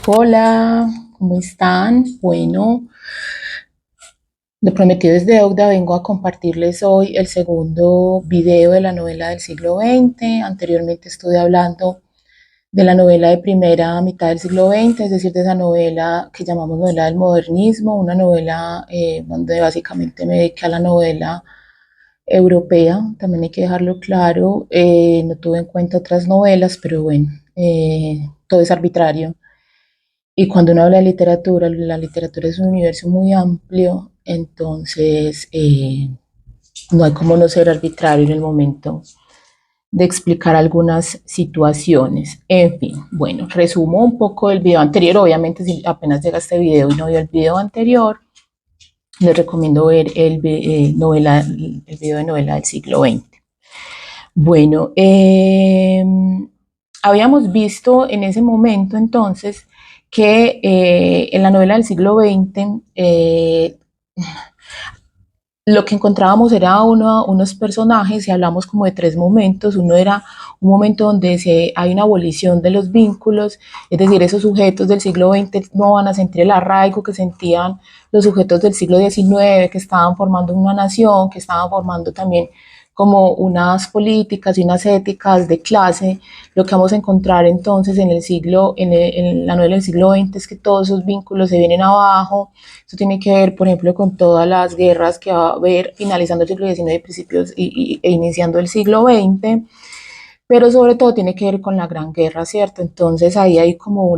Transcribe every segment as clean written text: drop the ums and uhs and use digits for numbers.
Hola, ¿cómo están? Bueno, lo prometido es deuda. Vengo a compartirles hoy el segundo video de la novela del siglo XX. Anteriormente estuve hablando de la novela de primera mitad del siglo XX, es decir, de esa novela que llamamos novela del modernismo, una novela donde básicamente me dediqué a la novela europea. También hay que dejarlo claro, no tuve en cuenta otras novelas, pero bueno, todo es arbitrario. Y cuando uno habla de literatura, la literatura es un universo muy amplio, entonces no hay como no ser arbitrario en el momento de explicar algunas situaciones. En fin, bueno, resumo un poco el video anterior. Obviamente, si apenas llega este video y no vio el video anterior, les recomiendo ver el video de novela del siglo XX. Bueno, habíamos visto en ese momento entonces que en la novela del siglo XX lo que encontrábamos era unos personajes y hablamos como de tres momentos. Uno era un momento donde hay una abolición de los vínculos, es decir, esos sujetos del siglo XX no van a sentir el arraigo que sentían los sujetos del siglo XIX, que estaban formando una nación, que estaban formando también como unas políticas y unas éticas de clase. Lo que vamos a encontrar entonces en la novela del siglo XX es que todos esos vínculos se vienen abajo. Esto tiene que ver, por ejemplo, con todas las guerras que va a haber finalizando el siglo XIX, principios e iniciando el siglo XX, pero sobre todo tiene que ver con la Gran Guerra, ¿cierto? Entonces ahí hay como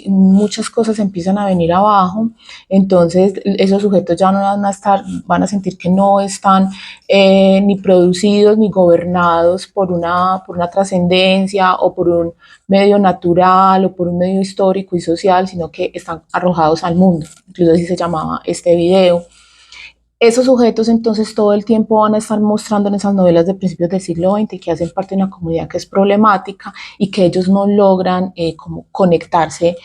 muchas cosas empiezan a venir abajo. Entonces esos sujetos ya no van a estar, van a sentir que no están ni producidos ni gobernados por una trascendencia o por un medio natural o por un medio histórico y social, sino que están arrojados al mundo. Incluso así se llamaba este video. Esos sujetos entonces todo el tiempo van a estar mostrando en esas novelas de principios del siglo XX que hacen parte de una comunidad que es problemática y que ellos no logran como conectarse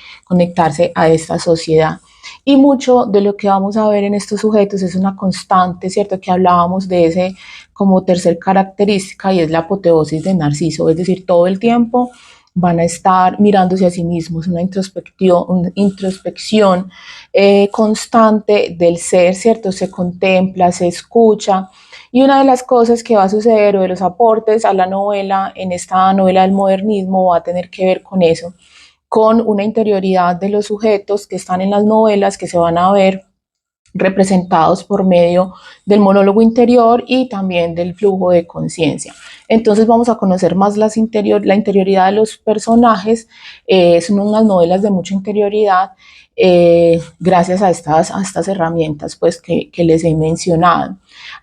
a esta sociedad. Y mucho de lo que vamos a ver en estos sujetos es una constante, ¿cierto? Que hablábamos de ese como tercer característica y es la apoteosis de Narciso, es decir, todo el tiempo van a estar mirándose a sí mismos, una introspección constante del ser, ¿cierto? Se contempla, se escucha. Y una de las cosas que va a suceder o de los aportes a la novela, en esta novela del modernismo, va a tener que ver con eso, con una interioridad de los sujetos que están en las novelas, que se van a ver representados por medio del monólogo interior y también del flujo de conciencia. Entonces vamos a conocer más la interioridad de los personajes. Son unas novelas de mucha interioridad gracias a estas herramientas pues, que les he mencionado.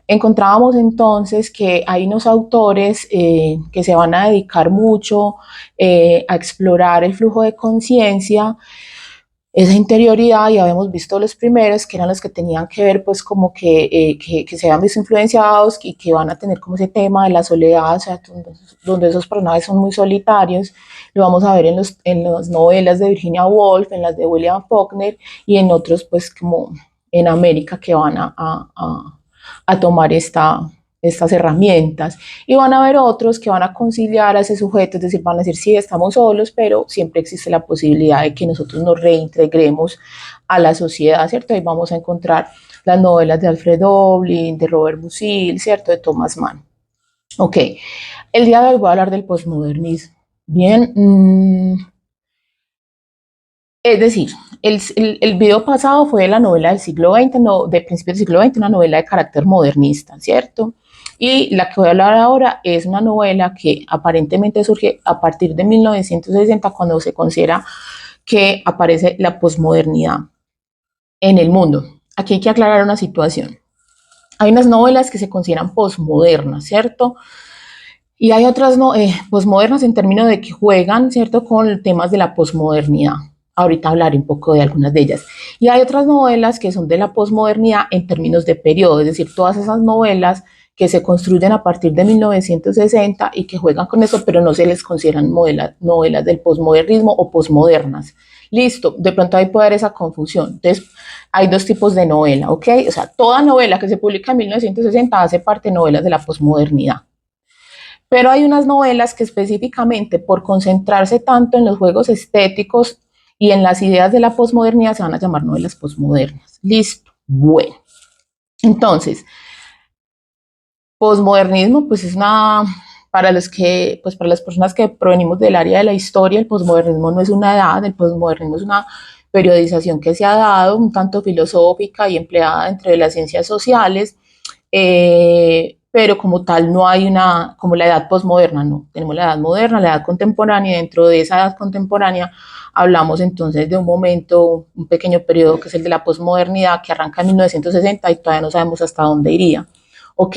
Encontrábamos entonces que hay unos autores que se van a dedicar mucho a explorar el flujo de conciencia, esa interioridad. Ya habíamos visto los primeros que eran los que tenían que ver pues como que se habían visto influenciados y que van a tener como ese tema de la soledad, o sea, donde esos personajes son muy solitarios. Lo vamos a ver en las novelas de Virginia Woolf, en las de William Faulkner y en otros pues como en América que van a tomar estas herramientas, y van a haber otros que van a conciliar a ese sujeto, es decir, van a decir, sí, estamos solos, pero siempre existe la posibilidad de que nosotros nos reintegremos a la sociedad, ¿cierto? Ahí vamos a encontrar las novelas de Alfred Doblin, de Robert Musil, ¿cierto? De Thomas Mann. Ok, el día de hoy voy a hablar del posmodernismo. Bien, es decir, el video pasado fue de la novela del siglo XX, no, de principios del siglo XX, una novela de carácter modernista, ¿cierto? Y la que voy a hablar ahora es una novela que aparentemente surge a partir de 1960, cuando se considera que aparece la posmodernidad en el mundo. Aquí hay que aclarar una situación. Hay unas novelas que se consideran posmodernas, ¿cierto? Y hay otras no, posmodernas en términos de que juegan, ¿cierto?, con temas de la posmodernidad. Ahorita hablaré un poco de algunas de ellas. Y hay otras novelas que son de la posmodernidad en términos de periodo, es decir, todas esas novelas que se construyen a partir de 1960 y que juegan con eso, pero no se les consideran novelas del posmodernismo o posmodernas. Listo, de pronto ahí puede haber esa confusión. Entonces, hay dos tipos de novela, ¿ok? O sea, toda novela que se publica en 1960 hace parte de novelas de la posmodernidad. Pero hay unas novelas que específicamente por concentrarse tanto en los juegos estéticos y en las ideas de la posmodernidad se van a llamar novelas posmodernas. Listo. Bueno, entonces, posmodernismo, pues es una, para los que, pues para las personas que provenimos del área de la historia, el posmodernismo no es una edad, el posmodernismo es una periodización que se ha dado, un tanto filosófica y empleada entre las ciencias sociales, pero como tal no hay una, como la edad posmoderna, no. Tenemos la edad moderna, la edad contemporánea, y dentro de esa edad contemporánea hablamos entonces de un momento, un pequeño periodo que es el de la posmodernidad, que arranca en 1960 y todavía no sabemos hasta dónde iría. ¿Ok?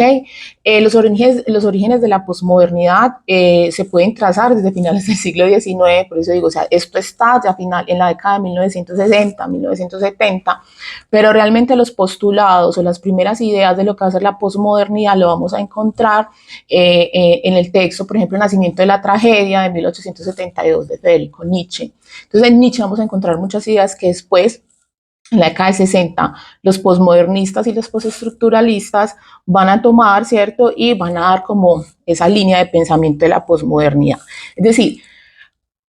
Los orígenes de la posmodernidad se pueden trazar desde finales del siglo XIX, por eso digo, o sea, esto está ya final, en la década de 1960, 1970, pero realmente los postulados o las primeras ideas de lo que va a ser la posmodernidad lo vamos a encontrar en el texto, por ejemplo, El nacimiento de la tragedia de 1872 de Federico Nietzsche. Entonces en Nietzsche vamos a encontrar muchas ideas que después en la década de 60, los posmodernistas y los postestructuralistas van a tomar, ¿cierto? Y van a dar como esa línea de pensamiento de la posmodernidad. Es decir,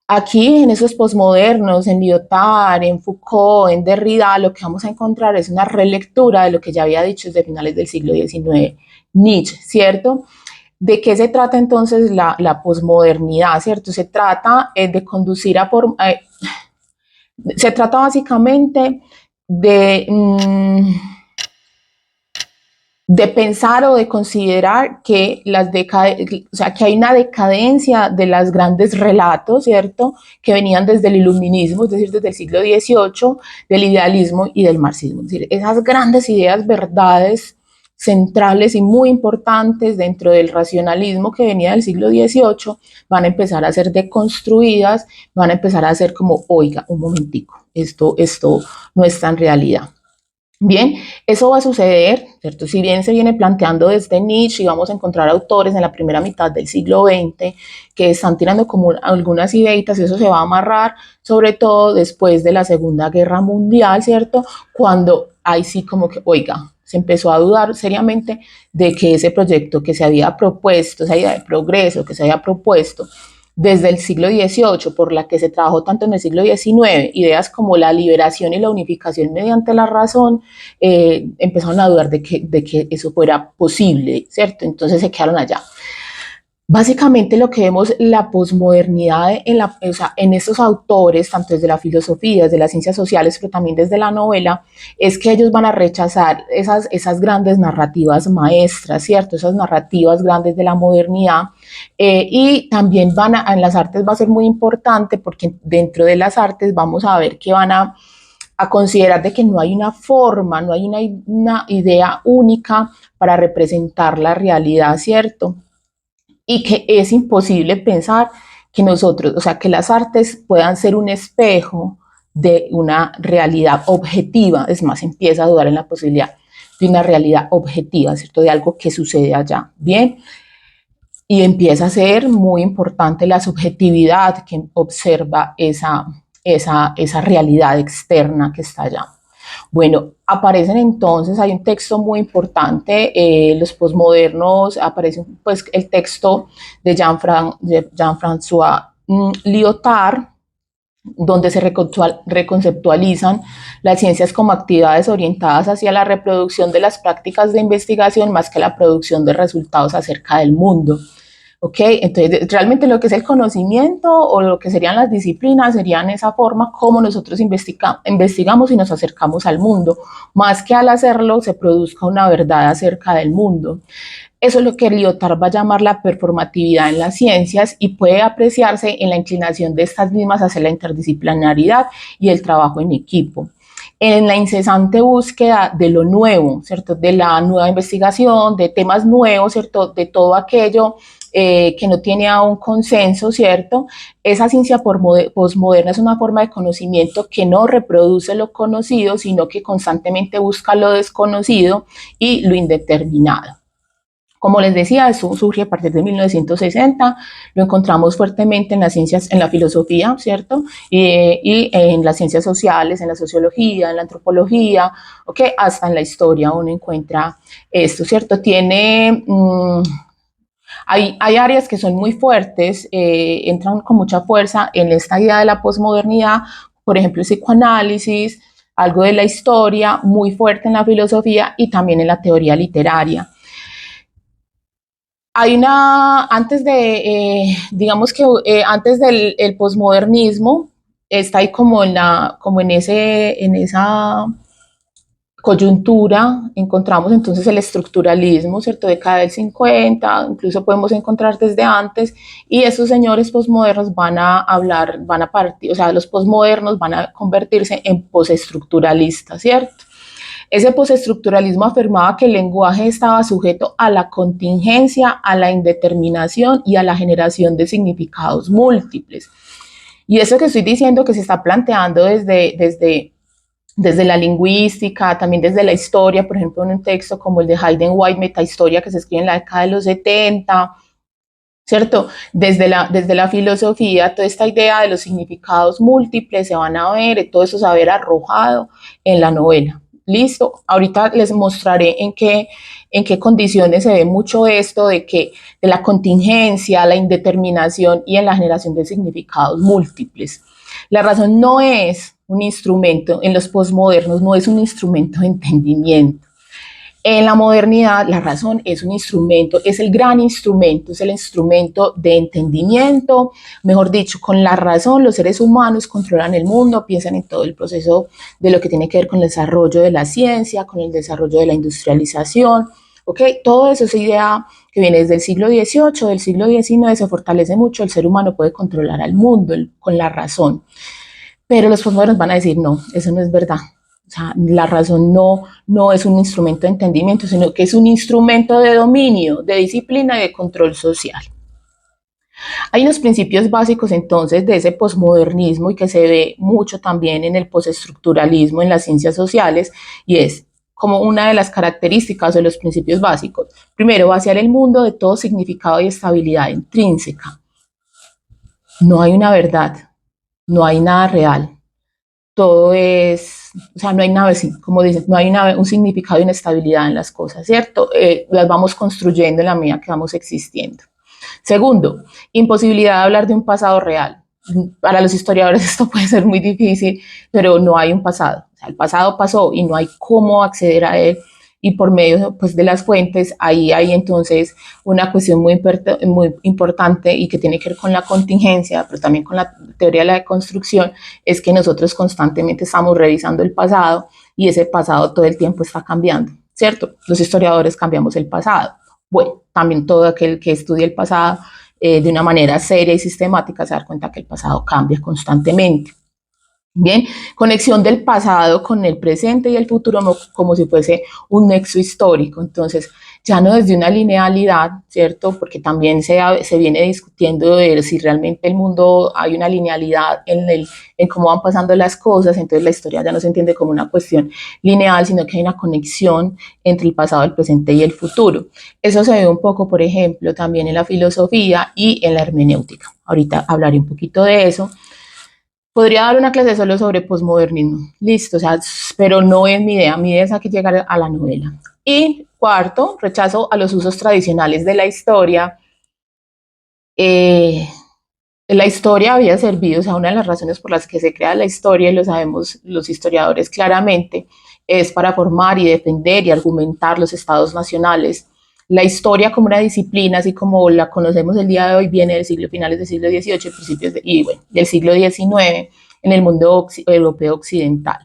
aquí en esos posmodernos, en Lyotard, en Foucault, en Derrida, lo que vamos a encontrar es una relectura de lo que ya había dicho desde finales del siglo XIX Nietzsche, ¿cierto? ¿De qué se trata entonces la posmodernidad, cierto? Se trata de conducir a por... se trata básicamente de, de pensar o de considerar que o sea, que hay una decadencia de los grandes relatos, ¿cierto? Que venían desde el iluminismo, es decir, desde el siglo XVIII, del idealismo y del marxismo. Es decir, esas grandes ideas, verdades centrales y muy importantes dentro del racionalismo que venía del siglo XVIII van a empezar a ser deconstruidas, van a empezar a ser como, oiga, un momentico, esto no está en realidad. Bien, eso va a suceder, ¿cierto? Si bien se viene planteando desde Nietzsche y vamos a encontrar autores en la primera mitad del siglo XX que están tirando como algunas ideitas, eso se va a amarrar, sobre todo después de la Segunda Guerra Mundial, ¿cierto? Cuando ahí sí como que, oiga, se empezó a dudar seriamente de que ese proyecto que se había propuesto, esa idea de progreso que se había propuesto, desde el siglo XVIII, por la que se trabajó tanto en el siglo XIX, ideas como la liberación y la unificación mediante la razón, empezaron a dudar de que eso fuera posible, ¿cierto? Entonces se quedaron allá. Básicamente lo que vemos la posmodernidad o sea, en estos autores, tanto desde la filosofía, desde las ciencias sociales, pero también desde la novela, es que ellos van a rechazar esas grandes narrativas maestras, ¿cierto? Esas narrativas grandes de la modernidad. Y también en las artes va a ser muy importante porque dentro de las artes vamos a ver que van a considerar de que no hay una forma, no hay una idea única para representar la realidad, ¿cierto? Y que es imposible pensar que nosotros, o sea, que las artes puedan ser un espejo de una realidad objetiva, es más, empieza a dudar en la posibilidad de una realidad objetiva, ¿cierto? De algo que sucede allá, ¿bien? Y empieza a ser muy importante la subjetividad que observa esa realidad externa que está allá. Bueno, aparecen entonces, hay un texto muy importante, los posmodernos, aparece pues el texto de Jean-François Lyotard, donde se reconceptualizan las ciencias como actividades orientadas hacia la reproducción de las prácticas de investigación más que la producción de resultados acerca del mundo. ¿Ok? Entonces, realmente lo que es el conocimiento o lo que serían las disciplinas serían esa forma como nosotros investigamos y nos acercamos al mundo, más que al hacerlo se produzca una verdad acerca del mundo. Eso es lo que Lyotard va a llamar la performatividad en las ciencias y puede apreciarse en la inclinación de estas mismas hacia la interdisciplinaridad y el trabajo en equipo. En la incesante búsqueda de lo nuevo, ¿cierto? De la nueva investigación, de temas nuevos, ¿cierto? De todo aquello que no tiene aún consenso, ¿cierto? Esa ciencia posmoderna es una forma de conocimiento que no reproduce lo conocido, sino que constantemente busca lo desconocido y lo indeterminado. Como les decía, eso surge a partir de 1960, lo encontramos fuertemente en las ciencias, en la filosofía, ¿cierto? Y en las ciencias sociales, en la sociología, en la antropología, ¿ok? Hasta en la historia uno encuentra esto, ¿cierto? Hay áreas que son muy fuertes, entran con mucha fuerza en esta idea de la posmodernidad, por ejemplo, el psicoanálisis, algo de la historia, muy fuerte en la filosofía y también en la teoría literaria. Hay antes digamos que antes del el posmodernismo, está ahí como en esa coyuntura, encontramos entonces el estructuralismo, ¿cierto? Década del 50, incluso podemos encontrar desde antes, y esos señores posmodernos van a hablar, van a partir, o sea, los posmodernos van a convertirse en postestructuralistas, ¿cierto? Ese postestructuralismo afirmaba que el lenguaje estaba sujeto a la contingencia, a la indeterminación y a la generación de significados múltiples. Y eso que estoy diciendo que se está planteando desde la lingüística, también desde la historia, por ejemplo, en un texto como el de Hayden White, Metahistoria, que se escribe en la década de los 70, ¿cierto? Desde la filosofía, toda esta idea de los significados múltiples se van a ver, todo eso se va a ver arrojado en la novela. Listo, ahorita les mostraré en qué condiciones se ve mucho esto de la contingencia, la indeterminación y en la generación de significados múltiples. La razón no es un instrumento, en los posmodernos no es un instrumento de entendimiento. En la modernidad la razón es un instrumento, es el gran instrumento, es el instrumento de entendimiento. Mejor dicho, con la razón los seres humanos controlan el mundo, piensan en todo el proceso de lo que tiene que ver con el desarrollo de la ciencia, con el desarrollo de la industrialización. ¿Okay? Todo eso es idea que viene desde el siglo XVIII, del siglo XIX, se fortalece mucho, el ser humano puede controlar al mundo con la razón. Pero los posmodernos van a decir, no, eso no es verdad. O sea, la razón no es un instrumento de entendimiento, sino que es un instrumento de dominio, de disciplina y de control social. Hay unos principios básicos entonces de ese posmodernismo y que se ve mucho también en el postestructuralismo en las ciencias sociales, y es como una de las características de los principios básicos. Primero, vaciar el mundo de todo significado y estabilidad intrínseca. No hay una verdad, no hay nada real. Todo es, o sea, no hay nada así, como dicen, no hay un significado y una estabilidad en las cosas, ¿cierto? Las vamos construyendo en la medida que vamos existiendo. Segundo, imposibilidad de hablar de un pasado real. Para los historiadores esto puede ser muy difícil, pero no hay un pasado. O sea, el pasado pasó y no hay cómo acceder a él, y por medio pues, de las fuentes, ahí hay entonces una cuestión muy importante y que tiene que ver con la contingencia, pero también con la teoría de la deconstrucción, es que nosotros constantemente estamos revisando el pasado y ese pasado todo el tiempo está cambiando, ¿cierto? Los historiadores cambiamos el pasado. Bueno, también todo aquel que estudia el pasado de una manera seria y sistemática se da cuenta que el pasado cambia constantemente. Bien, conexión del pasado con el presente y el futuro como si fuese un nexo histórico. Entonces, ya no desde una linealidad, ¿cierto? Porque también se viene discutiendo de si realmente el mundo hay una linealidad en cómo van pasando las cosas, entonces la historia ya no se entiende como una cuestión lineal, sino que hay una conexión entre el pasado, el presente y el futuro. Eso se ve un poco, por ejemplo, también en la filosofía y en la hermenéutica. Ahorita hablaré un poquito de eso. Podría dar una clase solo sobre posmodernismo, listo, o sea, pero no es mi idea es aquí llegar a la novela. Y cuarto, rechazo a los usos tradicionales de la historia. La historia había servido, o sea, una de las razones por las que se crea la historia, y lo sabemos los historiadores claramente, es para formar y defender y argumentar los estados nacionales. La historia como una disciplina, así como la conocemos el día de hoy, viene del siglo finales del siglo XVIII, principios del siglo XIX en el mundo europeo occidental.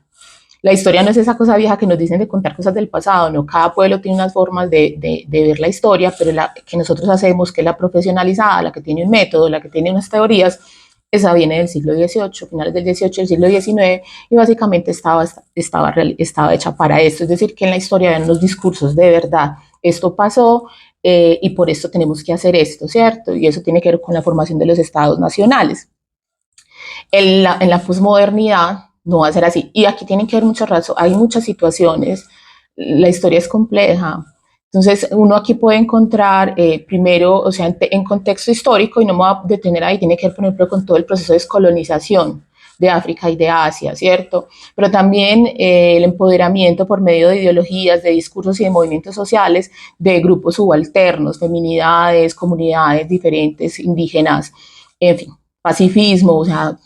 La historia no es esa cosa vieja que nos dicen de contar cosas del pasado, no, cada pueblo tiene unas formas de ver la historia, pero la que nosotros hacemos, que es la profesionalizada, la que tiene un método, la que tiene unas teorías, esa viene del siglo XVIII, finales del XVIII, del siglo XIX, y básicamente estaba hecha para esto, es decir, que en la historia ven los discursos de verdad, esto pasó y por esto tenemos que hacer esto, ¿cierto? Y eso tiene que ver con la formación de los estados nacionales. En la posmodernidad no va a ser así. Y aquí tienen que haber muchas razones, hay muchas situaciones, la historia es compleja. Entonces, uno aquí puede encontrar, primero, o sea, en contexto histórico, y no me voy a detener ahí, tiene que ver, por ejemplo, con todo el proceso de descolonización. de África y de Asia, ¿cierto? Pero también el empoderamiento por medio de ideologías, de discursos y de movimientos sociales de grupos subalternos, feminidades, comunidades diferentes, indígenas, en fin, pacifismo, o sea,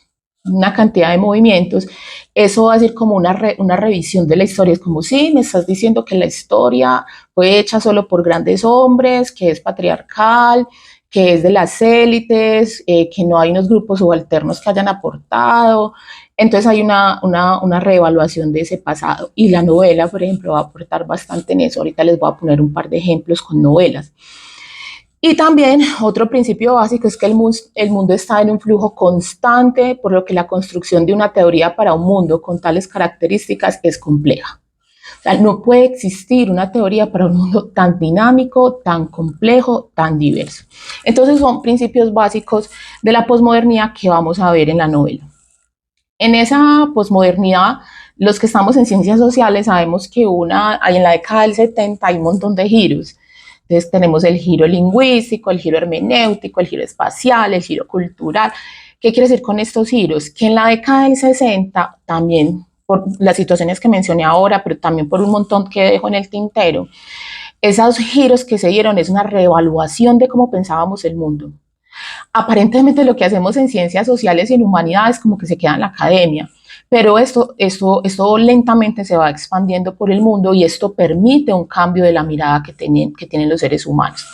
una cantidad de movimientos. Eso va a ser como una revisión de la historia. Es como, sí, me estás diciendo que la historia fue hecha solo por grandes hombres, que es patriarcal, que es de las élites, que no hay unos grupos subalternos que hayan aportado. Entonces hay una reevaluación de ese pasado. Y la novela, por ejemplo, va a aportar bastante en eso. Ahorita les voy a poner un par de ejemplos con novelas. Y también otro principio básico es que el mundo está en un flujo constante, por lo que la construcción de una teoría para un mundo con tales características es compleja. O sea, no puede existir una teoría para un mundo tan dinámico, tan complejo, tan diverso. Entonces son principios básicos de la posmodernidad que vamos a ver en la novela. En esa posmodernidad, los que estamos en ciencias sociales sabemos que en la década del 70 hay un montón de giros. Entonces tenemos el giro lingüístico, el giro hermenéutico, el giro espacial, el giro cultural. ¿Qué quiere decir con estos giros? Que en la década del 60 también por las situaciones que mencioné ahora, pero también por un montón que dejo en el tintero, esos giros que se dieron es una reevaluación de cómo pensábamos el mundo. Aparentemente lo que hacemos en ciencias sociales y en humanidades como que se queda en la academia, pero esto lentamente se va expandiendo por el mundo y esto permite un cambio de la mirada que tienen los seres humanos.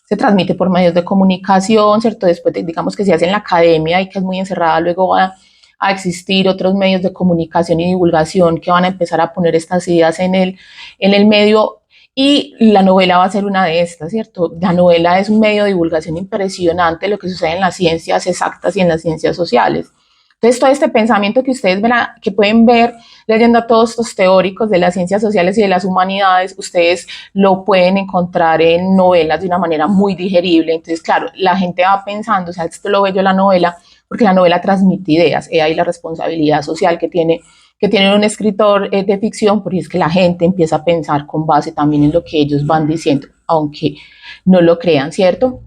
Se transmite por medios de comunicación, ¿cierto? Después, digamos que se hace en la academia y que es muy encerrada, luego va a existir otros medios de comunicación y divulgación que van a empezar a poner estas ideas en el medio y la novela va a ser una de estas, ¿cierto? La novela es un medio de divulgación impresionante de lo que sucede en las ciencias exactas y en las ciencias sociales. Entonces, todo este pensamiento que ustedes que pueden ver leyendo a todos estos teóricos de las ciencias sociales y de las humanidades, ustedes lo pueden encontrar en novelas de una manera muy digerible. Entonces, claro, la gente va pensando, o sea, esto lo veo yo en la novela, porque la novela transmite ideas, y ahí la responsabilidad social que tiene un escritor de ficción, porque es que la gente empieza a pensar con base también en lo que ellos van diciendo, aunque no lo crean, ¿cierto?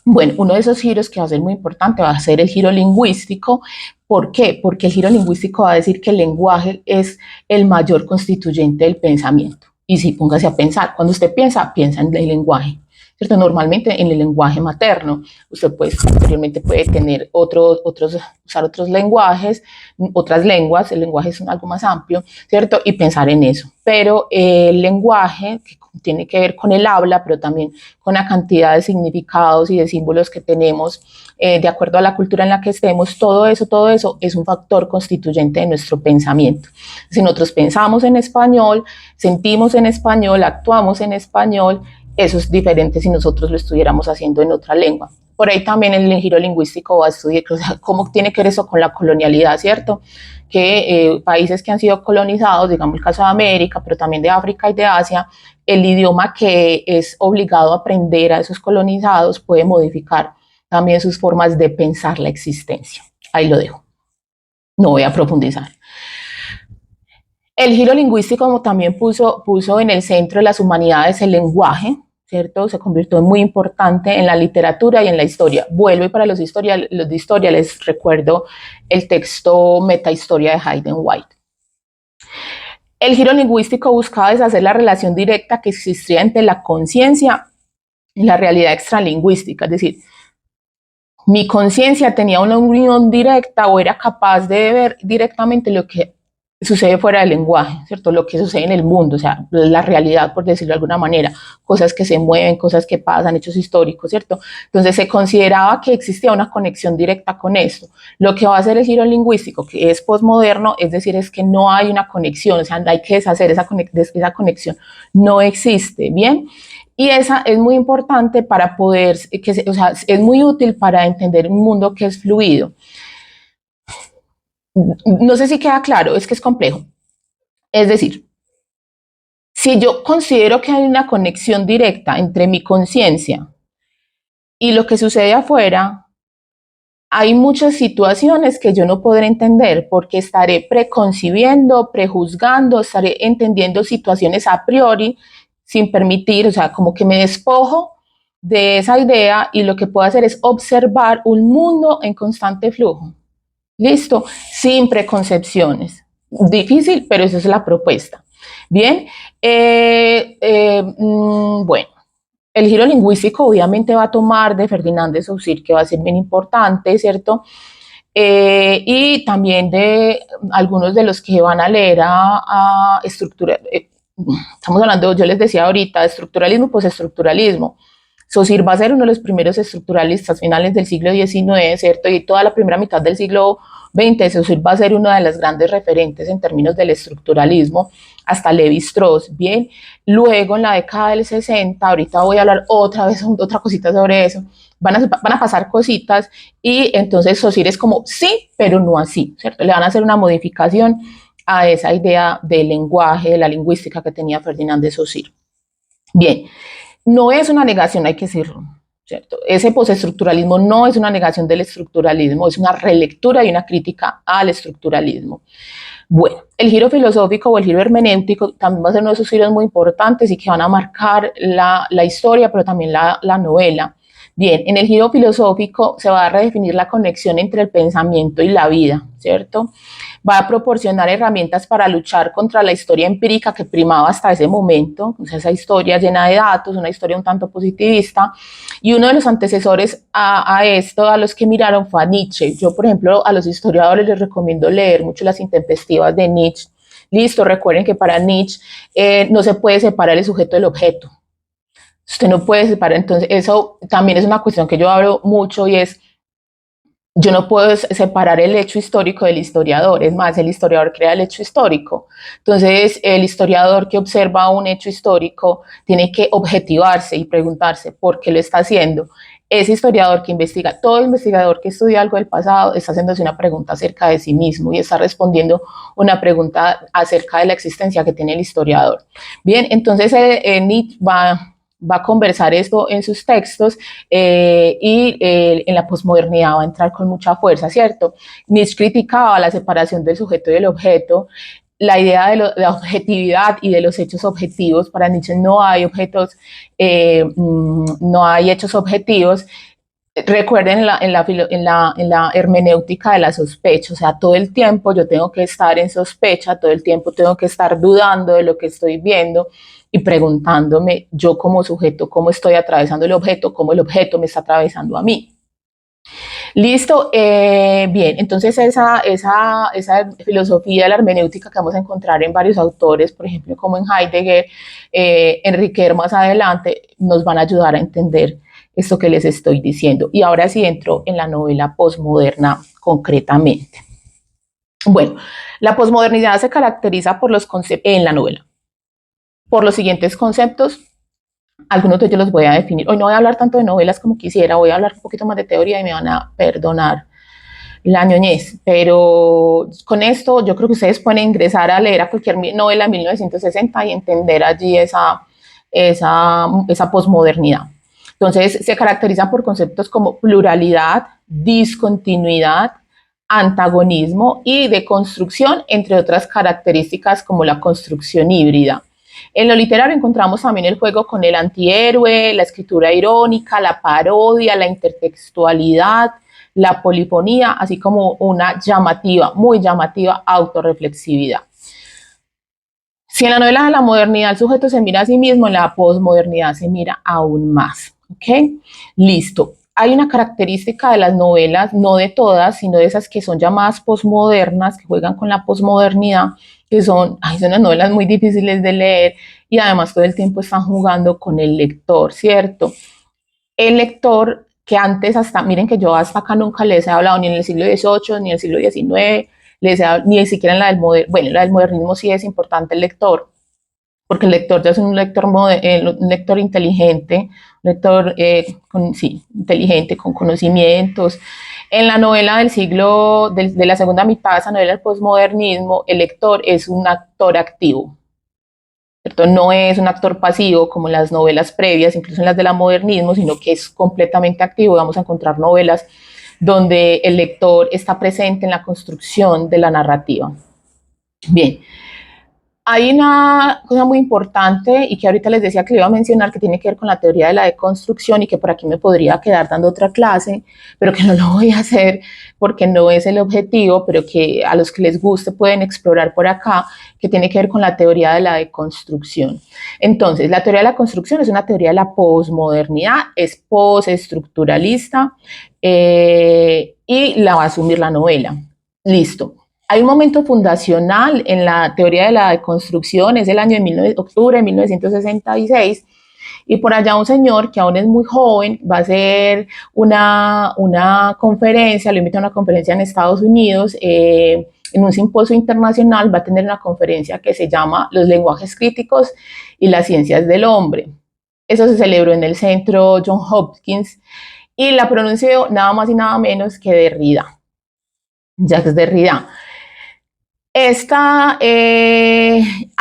Bueno, uno de esos giros que va a ser muy importante va a ser el giro lingüístico. ¿Por qué? Porque el giro lingüístico va a decir que el lenguaje es el mayor constituyente del pensamiento. Y si póngase a pensar, cuando usted piensa, piensa en el lenguaje. ¿Cierto? Normalmente en el lenguaje materno. Usted posteriormente puede tener usar otros lenguajes, otras lenguas, el lenguaje es algo más amplio, ¿cierto? Y pensar en eso. Pero el lenguaje, que tiene que ver con el habla, pero también con la cantidad de significados y de símbolos que tenemos, de acuerdo a la cultura en la que estemos, todo eso es un factor constituyente de nuestro pensamiento. Si nosotros pensamos en español, sentimos en español, actuamos en español, eso es diferente si nosotros lo estuviéramos haciendo en otra lengua. Por ahí también en el giro lingüístico va a estudiar o sea, cómo tiene que ver eso con la colonialidad, ¿cierto? Que países que han sido colonizados, digamos el caso de América, pero también de África y de Asia, el idioma que es obligado a aprender a esos colonizados puede modificar también sus formas de pensar la existencia. Ahí lo dejo. No voy a profundizar. El giro lingüístico como también puso en el centro de las humanidades el lenguaje, ¿cierto? Se convirtió en muy importante en la literatura y en la historia. Vuelvo y para los de historia les recuerdo el texto Metahistoria de Hayden White. El giro lingüístico buscaba deshacer la relación directa que existía entre la conciencia y la realidad extralingüística, es decir, mi conciencia tenía una unión directa o era capaz de ver directamente lo que sucede fuera del lenguaje, ¿cierto? Lo que sucede en el mundo, o sea, la realidad, por decirlo de alguna manera, cosas que se mueven, cosas que pasan, hechos históricos, ¿cierto? Entonces se consideraba que existía una conexión directa con esto. Lo que va a hacer el giro lingüístico, que es posmoderno, es decir, es que no hay una conexión, o sea, hay que deshacer esa conexión, no existe, ¿bien? Y esa es muy importante para poder, o sea, es muy útil para entender un mundo que es fluido. No sé si queda claro, es que es complejo. Es decir, si yo considero que hay una conexión directa entre mi conciencia y lo que sucede afuera, hay muchas situaciones que yo no podré entender porque estaré preconcibiendo, prejuzgando, estaré entendiendo situaciones a priori sin permitir, o sea, como que me despojo de esa idea y lo que puedo hacer es observar un mundo en constante flujo. Listo, sin preconcepciones. Difícil, pero esa es la propuesta. Bien, bueno, el giro lingüístico obviamente va a tomar de Ferdinand de Saussure, que va a ser bien importante, ¿cierto? Y también de algunos de los que van a leer a estructura, estamos hablando, yo les decía ahorita, de estructuralismo, pues estructuralismo. Saussure va a ser uno de los primeros estructuralistas finales del siglo XIX, ¿cierto? Y toda la primera mitad del siglo XX, Saussure va a ser una de las grandes referentes en términos del estructuralismo, hasta Lévi-Strauss, ¿bien? Luego, en la década del 60, ahorita voy a hablar otra vez, otra cosita sobre eso, van a pasar cositas y entonces Saussure es como sí, pero no así, ¿cierto? Le van a hacer una modificación a esa idea del lenguaje, de la lingüística que tenía Ferdinand de Saussure. Bien, no es una negación, hay que decirlo, ¿cierto? Ese postestructuralismo no es una negación del estructuralismo, es una relectura y una crítica al estructuralismo. Bueno, el giro filosófico o el giro hermenéutico también va a ser uno de esos giros muy importantes y que van a marcar la historia, pero también la novela. Bien, en el giro filosófico se va a redefinir la conexión entre el pensamiento y la vida, ¿cierto? Va a proporcionar herramientas para luchar contra la historia empírica que primaba hasta ese momento, o sea, esa historia llena de datos, una historia un tanto positivista, y uno de los antecesores a esto, a los que miraron, fue a Nietzsche. Yo, por ejemplo, a los historiadores les recomiendo leer mucho Las Intempestivas de Nietzsche. Listo, recuerden que para Nietzsche no se puede separar el sujeto del objeto. Usted no puede separar, entonces eso también es una cuestión que yo hablo mucho y es, yo no puedo separar el hecho histórico del historiador, es más, el historiador crea el hecho histórico. Entonces, el historiador que observa un hecho histórico tiene que objetivarse y preguntarse por qué lo está haciendo. Ese historiador que investiga, todo investigador que estudia algo del pasado está haciéndose una pregunta acerca de sí mismo y está respondiendo una pregunta acerca de la existencia que tiene el historiador. Bien, entonces Nietzsche va a conversar esto en sus textos y en la posmodernidad va a entrar con mucha fuerza, ¿cierto? Nietzsche criticaba la separación del sujeto y del objeto, la idea de la objetividad y de los hechos objetivos. Para Nietzsche no hay objetos, no hay hechos objetivos. Recuerden en la hermenéutica de la sospecha, o sea, todo el tiempo yo tengo que estar en sospecha, todo el tiempo tengo que estar dudando de lo que estoy viendo y preguntándome yo como sujeto cómo estoy atravesando el objeto, cómo el objeto me está atravesando a mí. Listo, bien, entonces esa filosofía de la hermenéutica que vamos a encontrar en varios autores, por ejemplo, como en Heidegger, Enrique más adelante, nos van a ayudar a entender esto que les estoy diciendo. Y ahora sí entro en la novela posmoderna concretamente. Bueno, la posmodernidad se caracteriza por los conceptos en la novela, por los siguientes conceptos. Algunos de ellos los voy a definir. Hoy no voy a hablar tanto de novelas como quisiera, voy a hablar un poquito más de teoría y me van a perdonar la ñoñez, pero con esto yo creo que ustedes pueden ingresar a leer a cualquier novela de 1960 y entender allí esa posmodernidad. Entonces se caracteriza por conceptos como pluralidad, discontinuidad, antagonismo y deconstrucción, entre otras características como la construcción híbrida. En lo literario encontramos también el juego con el antihéroe, la escritura irónica, la parodia, la intertextualidad, la polifonía, así como una llamativa, muy llamativa autorreflexividad. Si en la novela de la modernidad el sujeto se mira a sí mismo, en la posmodernidad se mira aún más. ¿Ok? Listo. Hay una característica de las novelas, no de todas, sino de esas que son llamadas posmodernas, que juegan con la posmodernidad, que son unas novelas muy difíciles de leer y además todo el tiempo están jugando con el lector, ¿cierto? El lector que antes hasta, miren que yo hasta acá nunca les he hablado ni en el siglo XVIII, ni en el siglo XIX, ni siquiera en la del modernismo, bueno, la del modernismo sí es importante el lector, porque el lector ya es un lector inteligente, un lector inteligente, con conocimientos. En la novela del siglo, de la segunda mitad de esa novela del posmodernismo, el lector es un actor activo, ¿cierto? No es un actor pasivo como en las novelas previas, incluso en las de la modernismo, sino que es completamente activo. Vamos a encontrar novelas donde el lector está presente en la construcción de la narrativa. Bien, Hay una cosa muy importante y que ahorita les decía que le iba a mencionar, que tiene que ver con la teoría de la deconstrucción y que por aquí me podría quedar dando otra clase, pero que no lo voy a hacer porque no es el objetivo, pero que a los que les guste pueden explorar por acá, que tiene que ver con la teoría de la deconstrucción. Entonces, la teoría de la construcción es una teoría de la posmodernidad, es postestructuralista y la va a asumir la novela. Listo. Hay un momento fundacional en la teoría de la deconstrucción, es el año de octubre de 1966, y por allá un señor que aún es muy joven va a hacer una conferencia, lo invita a una conferencia en Estados Unidos, en un simposio internacional va a tener una conferencia que se llama Los lenguajes críticos y las ciencias del hombre. Eso se celebró en el centro John Hopkins y la pronunció nada más y nada menos que Derrida, Jacques Derrida.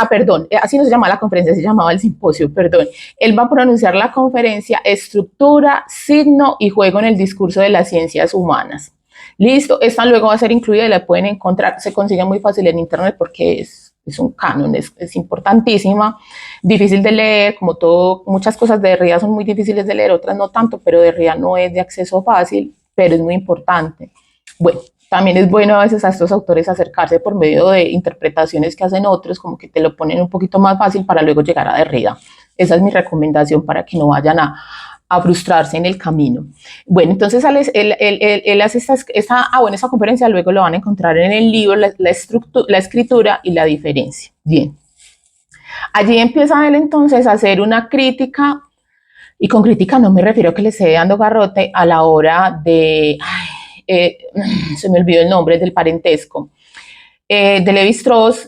Perdón, así no se llamaba la conferencia, se llamaba el simposio, perdón. Él va a pronunciar la conferencia Estructura, Signo y Juego en el Discurso de las Ciencias Humanas. Listo, esta luego va a ser incluida y la pueden encontrar, se consigue muy fácil en internet porque es un canon, es importantísima, difícil de leer, como todo, muchas cosas de Derrida son muy difíciles de leer, otras no tanto, pero Derrida no es de acceso fácil, pero es muy importante. Bueno, también es bueno a veces a estos autores acercarse por medio de interpretaciones que hacen otros, como que te lo ponen un poquito más fácil para luego llegar a Derrida. Esa es mi recomendación para que no vayan a frustrarse en el camino. Bueno, entonces él hace esa conferencia luego lo van a encontrar en el libro, la escritura y la diferencia. Bien. Allí empieza él entonces a hacer una crítica, y con crítica no me refiero a que le esté dando garrote a la hora de... se me olvidó el nombre del parentesco, de Levi-Strauss,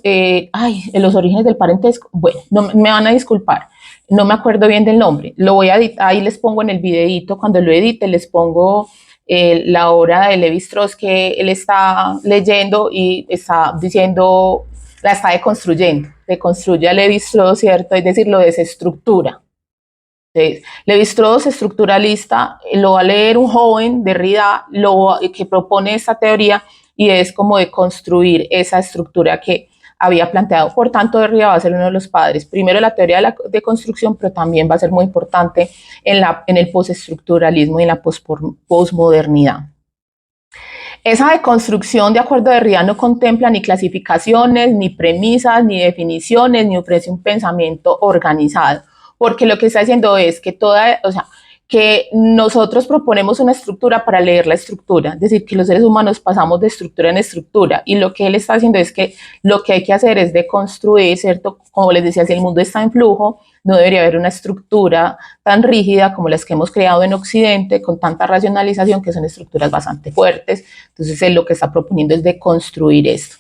los orígenes del parentesco, bueno, no, me van a disculpar, no me acuerdo bien del nombre, lo voy a editar, ahí les pongo en el videito, cuando lo edite les pongo la obra de Levi-Strauss que él está leyendo y está diciendo, la está deconstruyendo, deconstruye a Levi-Strauss, ¿cierto? Es decir, lo desestructura. Levi-Strauss, estructuralista, lo va a leer un joven, Derrida, que propone esta teoría y es como de construir esa estructura que había planteado. Por tanto, Derrida va a ser uno de los padres, primero de la teoría de la deconstrucción, pero también va a ser muy importante en el postestructuralismo y en la posmodernidad. Esa deconstrucción, de acuerdo a Derrida, no contempla ni clasificaciones, ni premisas, ni definiciones, ni ofrece un pensamiento organizado, porque lo que está diciendo es que que nosotros proponemos una estructura para leer la estructura, es decir, que los seres humanos pasamos de estructura en estructura, y lo que él está haciendo es que lo que hay que hacer es deconstruir, ¿cierto? Como les decía, si el mundo está en flujo, no debería haber una estructura tan rígida como las que hemos creado en Occidente, con tanta racionalización, que son estructuras bastante fuertes. Entonces, él lo que está proponiendo es deconstruir esto.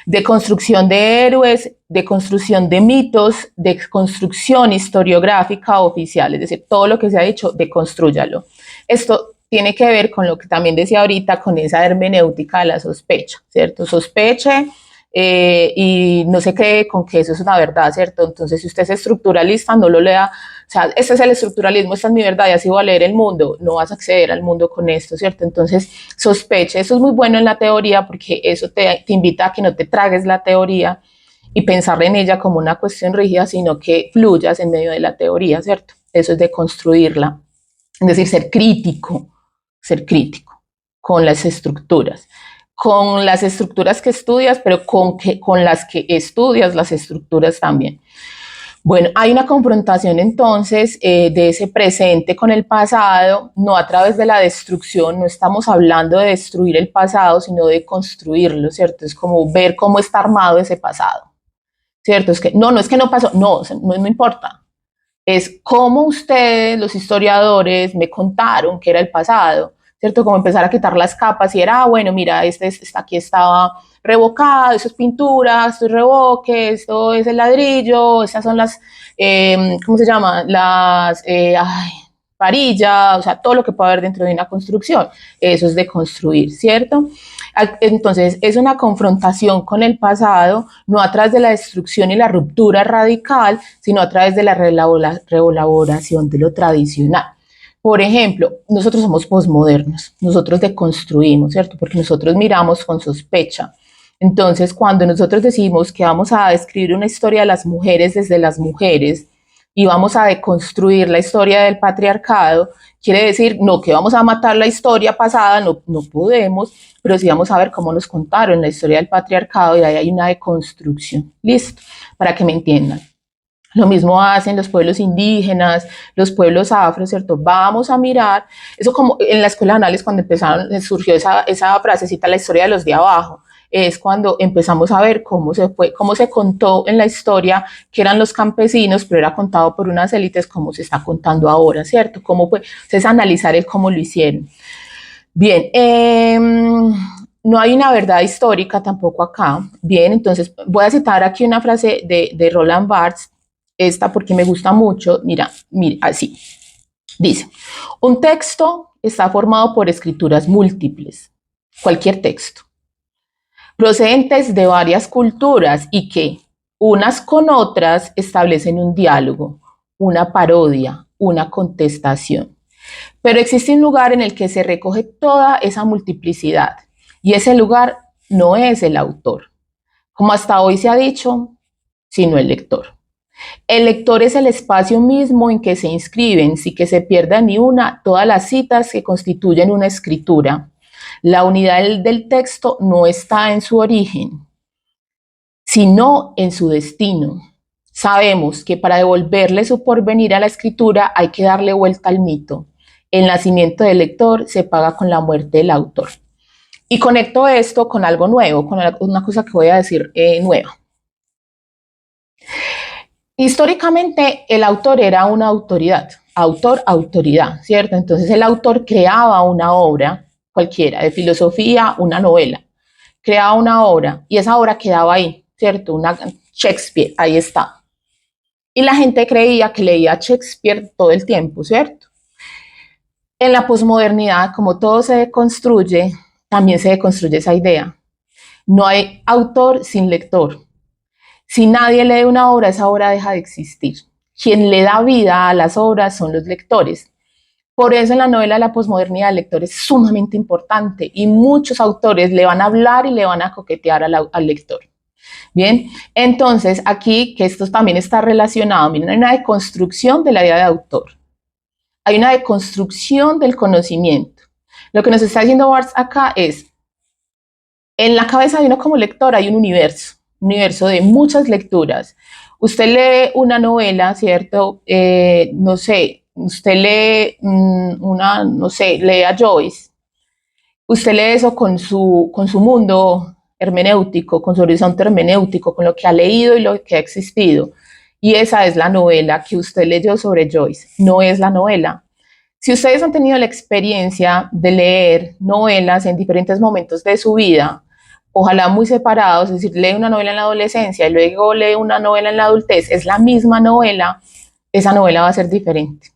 De construcción de héroes, de construcción de mitos, de construcción historiográfica oficial, es decir, todo lo que se ha dicho, deconstrúyalo. Esto tiene que ver con lo que también decía ahorita, con esa hermenéutica de la sospecha, ¿cierto? Sospeche y no se cree con que eso es una verdad, ¿cierto? Entonces, si usted es estructuralista, no lo lea, o sea, este es el estructuralismo, esta es mi verdad y así voy a leer el mundo, no vas a acceder al mundo con esto, ¿cierto? Entonces, sospeche, eso es muy bueno en la teoría porque eso te invita a que no te tragues la teoría y pensar en ella como una cuestión rígida, sino que fluyas en medio de la teoría, ¿cierto? Eso es de construirla, es decir, ser crítico con las estructuras que estudias, pero con las que estudias las estructuras también. Bueno, hay una confrontación entonces de ese presente con el pasado, no a través de la destrucción, no estamos hablando de destruir el pasado, sino de construirlo, ¿cierto? Es como ver cómo está armado ese pasado, ¿cierto? Es que no es que no pasó, no importa. Es cómo ustedes, los historiadores, me contaron que era el pasado, ¿cierto? Como empezar a quitar las capas y era, bueno, mira, aquí estaba revocado, eso es pintura, esto es revoque, esto es el ladrillo, estas son las, ¿cómo se llama? Varillas, o sea, todo lo que puede haber dentro de una construcción, eso es de construir, ¿cierto? Entonces, es una confrontación con el pasado, no a través de la destrucción y la ruptura radical, sino a través de la reelaboración de lo tradicional. Por ejemplo, nosotros somos posmodernos, nosotros deconstruimos, ¿cierto? Porque nosotros miramos con sospecha Entonces, cuando nosotros decimos que vamos a escribir una historia de las mujeres desde las mujeres y vamos a deconstruir la historia del patriarcado, quiere decir, no que vamos a matar la historia pasada, no, no podemos, pero sí vamos a ver cómo nos contaron la historia del patriarcado y ahí hay una deconstrucción. Listo, para que me entiendan. Lo mismo hacen los pueblos indígenas, los pueblos afro, ¿cierto? Vamos a mirar, eso como en la escuela de análisis cuando empezaron, surgió esa frasecita, la historia de los de abajo, es cuando empezamos a ver cómo cómo se contó en la historia que eran los campesinos, pero era contado por unas élites, como se está contando ahora, ¿cierto? Cómo fue, es analizar el cómo lo hicieron. Bien, no hay una verdad histórica tampoco acá. Bien, entonces voy a citar aquí una frase de Roland Barthes, esta porque me gusta mucho. Mira, así. Dice, un texto está formado por escrituras múltiples, cualquier texto, procedentes de varias culturas y que, unas con otras, establecen un diálogo, una parodia, una contestación. Pero existe un lugar en el que se recoge toda esa multiplicidad y ese lugar no es el autor, como hasta hoy se ha dicho, sino el lector. El lector es el espacio mismo en que se inscriben, sin que se pierda ni una, todas las citas que constituyen una escritura. La unidad del texto no está en su origen, sino en su destino. Sabemos que para devolverle su porvenir a la escritura hay que darle vuelta al mito. El nacimiento del lector se paga con la muerte del autor. Y conecto esto con algo nuevo, con una cosa que voy a decir nueva. Históricamente, el autor era una autoridad, autoridad, ¿cierto? Entonces el autor creaba una obra cualquiera, de filosofía, una novela, creaba una obra y esa obra quedaba ahí, ¿cierto? Una Shakespeare, ahí está. Y la gente creía que leía Shakespeare todo el tiempo, ¿cierto? En la posmodernidad, como todo se deconstruye, también se deconstruye esa idea. No hay autor sin lector. Si nadie lee una obra, esa obra deja de existir. Quien le da vida a las obras son los lectores. Por eso en la novela de la posmodernidad el lector es sumamente importante y muchos autores le van a hablar y le van a coquetear al lector. Bien, entonces aquí, que esto también está relacionado, miren, hay una deconstrucción de la idea de autor. Hay una deconstrucción del conocimiento. Lo que nos está diciendo Barthes acá es, en la cabeza de uno como lector hay un universo de muchas lecturas. Usted lee una novela, ¿cierto? No sé, usted lee no sé, lee a Joyce. Usted lee eso con su mundo hermenéutico, con su horizonte hermenéutico, con lo que ha leído y lo que ha existido. Y esa es la novela que usted leyó sobre Joyce, no es la novela. Si ustedes han tenido la experiencia de leer novelas en diferentes momentos de su vida, ojalá muy separados, es decir, lee una novela en la adolescencia y luego lee una novela en la adultez, es la misma novela, esa novela va a ser diferente.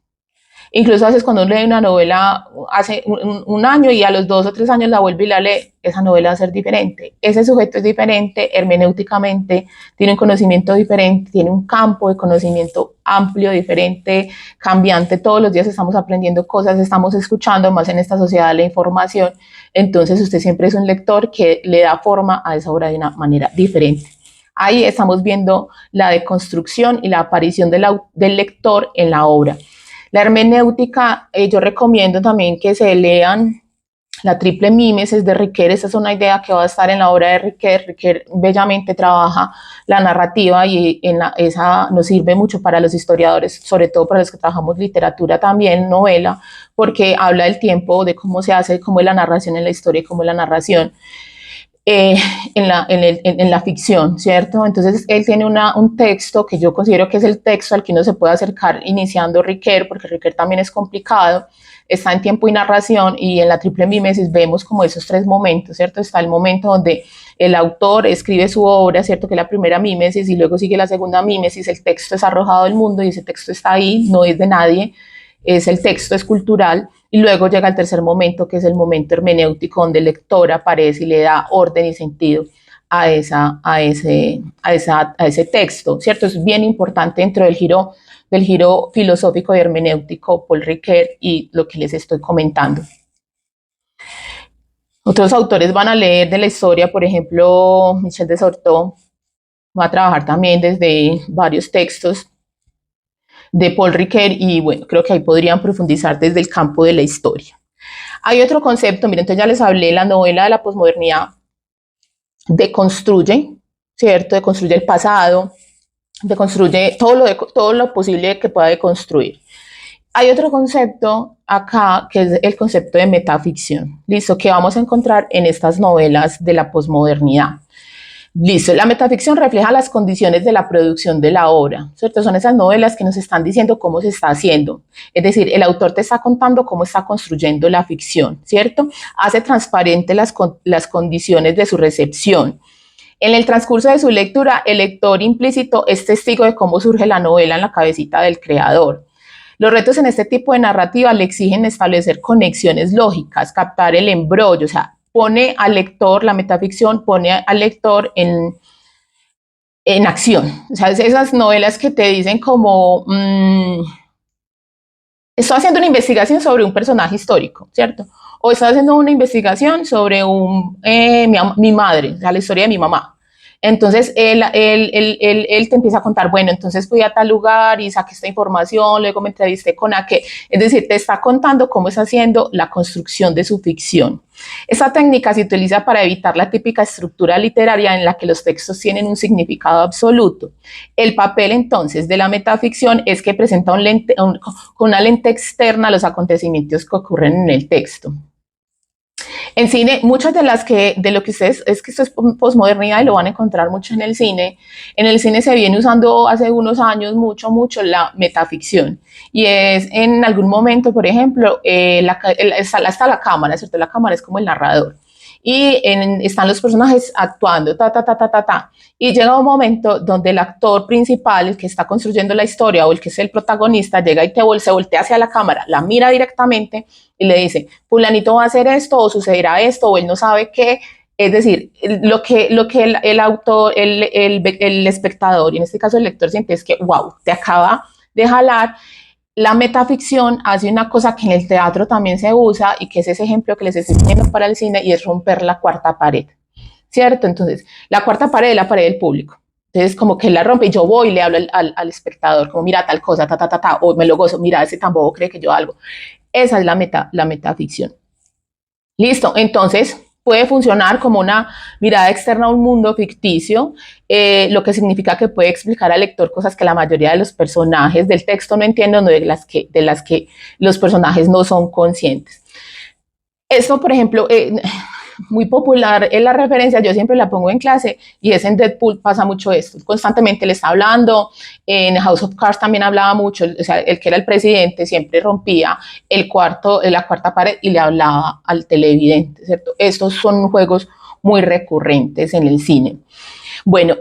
Incluso a veces cuando uno lee una novela hace un año y a los 2 o 3 años la vuelve y la lee, esa novela va a ser diferente. Ese sujeto es diferente, hermenéuticamente, tiene un conocimiento diferente, tiene un campo de conocimiento amplio, diferente, cambiante. Todos los días estamos aprendiendo cosas, estamos escuchando más en esta sociedad la información. Entonces usted siempre es un lector que le da forma a esa obra de una manera diferente. Ahí estamos viendo la deconstrucción y la aparición del lector en la obra. La hermenéutica, yo recomiendo también que se lean la triple mímesis de Riquet. Esa es una idea que va a estar en la obra de Riquet. Riquet bellamente trabaja la narrativa y esa nos sirve mucho para los historiadores, sobre todo para los que trabajamos literatura también, novela, porque habla del tiempo, de cómo se hace, cómo es la narración en la historia y cómo es la narración en la ficción, ¿cierto? Entonces él tiene un texto que yo considero que es el texto al que uno se puede acercar iniciando Riquet, porque Riquet también es complicado, está en tiempo y narración, y en la triple mímesis vemos como esos 3 momentos, ¿cierto? Está el momento donde el autor escribe su obra, ¿cierto? Que es la primera mímesis, y luego sigue la segunda mímesis, el texto es arrojado al mundo y ese texto está ahí, no es de nadie, es el texto, es cultural, y luego llega el tercer momento, que es el momento hermenéutico, donde el lector aparece y le da orden y sentido a ese texto, ¿cierto? Es bien importante dentro del giro filosófico y hermenéutico Paul Ricoeur y lo que les estoy comentando. Otros autores van a leer de la historia, por ejemplo, Michel de Certeau va a trabajar también desde varios textos de Paul Ricoeur y bueno, creo que ahí podrían profundizar desde el campo de la historia. Hay otro concepto, miren, entonces ya les hablé, la novela de la posmodernidad deconstruye, ¿cierto? Deconstruye el pasado, deconstruye todo lo posible que pueda deconstruir. Hay otro concepto acá que es el concepto de metaficción, listo, que vamos a encontrar en estas novelas de la posmodernidad. Listo, la metaficción refleja las condiciones de la producción de la obra, ¿cierto? Son esas novelas que nos están diciendo cómo se está haciendo. Es decir, el autor te está contando cómo está construyendo la ficción, ¿cierto? Hace transparente las condiciones de su recepción. En el transcurso de su lectura, el lector implícito es testigo de cómo surge la novela en la cabecita del creador. Los retos en este tipo de narrativa le exigen establecer conexiones lógicas, captar el embrollo, o sea, pone al lector, la metaficción pone al lector en acción. O sea, esas novelas que te dicen como, estoy haciendo una investigación sobre un personaje histórico, ¿cierto? O estoy haciendo una investigación sobre mi madre, o sea, la historia de mi mamá. Entonces él te empieza a contar, bueno, entonces fui a tal lugar y saqué esta información, luego me entrevisté con aquel. Es decir, te está contando cómo está haciendo la construcción de su ficción. Esta técnica se utiliza para evitar la típica estructura literaria en la que los textos tienen un significado absoluto. El papel entonces de la metaficción es que presenta con una lente externa los acontecimientos que ocurren en el texto. En cine, muchas de lo que ustedes, es que esto es posmodernidad y lo van a encontrar mucho en el cine. En el cine se viene usando hace unos años mucho la metaficción. Y es en algún momento, por ejemplo, está la cámara, ¿cierto? La cámara es como el narrador. Y están los personajes actuando, y llega un momento donde el actor principal, el que está construyendo la historia o el que es el protagonista, llega y se voltea hacia la cámara, la mira directamente y le dice, fulanito va a hacer esto o sucederá esto o él no sabe qué. Es decir, lo que el autor, el espectador, y en este caso el lector, siente es que, wow, te acaba de jalar. La metaficción hace una cosa que en el teatro también se usa y que es ese ejemplo que les estoy poniendo para el cine y es romper la cuarta pared, ¿cierto? Entonces, la cuarta pared es la pared del público. Entonces, como que la rompe y yo voy y le hablo al espectador, como mira tal cosa, o me lo gozo, mira, ese tampoco cree que yo algo. Esa es la metaficción. Listo, entonces puede funcionar como una mirada externa a un mundo ficticio, lo que significa que puede explicar al lector cosas que la mayoría de los personajes del texto no entienden, o de las que los personajes no son conscientes. Esto, por ejemplo, muy popular en la referencia, yo siempre la pongo en clase, y es en Deadpool pasa mucho esto, constantemente le está hablando, en House of Cards también hablaba mucho, o sea, el que era el presidente siempre rompía la cuarta pared y le hablaba al televidente, ¿cierto? Estos son juegos muy recurrentes en el cine. Bueno,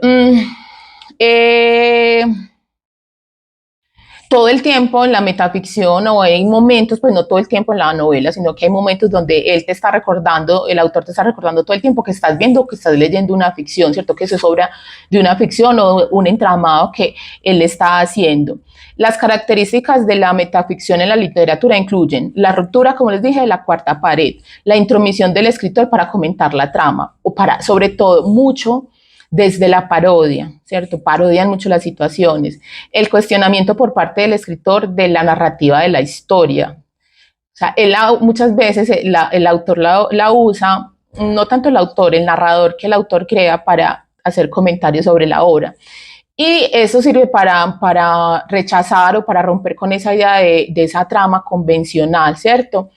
todo el tiempo en la metaficción, o hay momentos, pues no todo el tiempo en la novela, sino que hay momentos donde él te está recordando, el autor te está recordando todo el tiempo que estás viendo, que estás leyendo una ficción, ¿cierto? Que eso es obra de una ficción o un entramado que él está haciendo. Las características de la metaficción en la literatura incluyen la ruptura, como les dije, de la cuarta pared, la intromisión del escritor para comentar la trama, o para, sobre todo, mucho desde la parodia, ¿cierto? Parodian mucho las situaciones. El cuestionamiento por parte del escritor de la narrativa de la historia. O sea, muchas veces el autor la usa, no tanto el autor, el narrador que el autor crea para hacer comentarios sobre la obra. Y eso sirve para rechazar o para romper con esa idea de esa trama convencional, ¿cierto?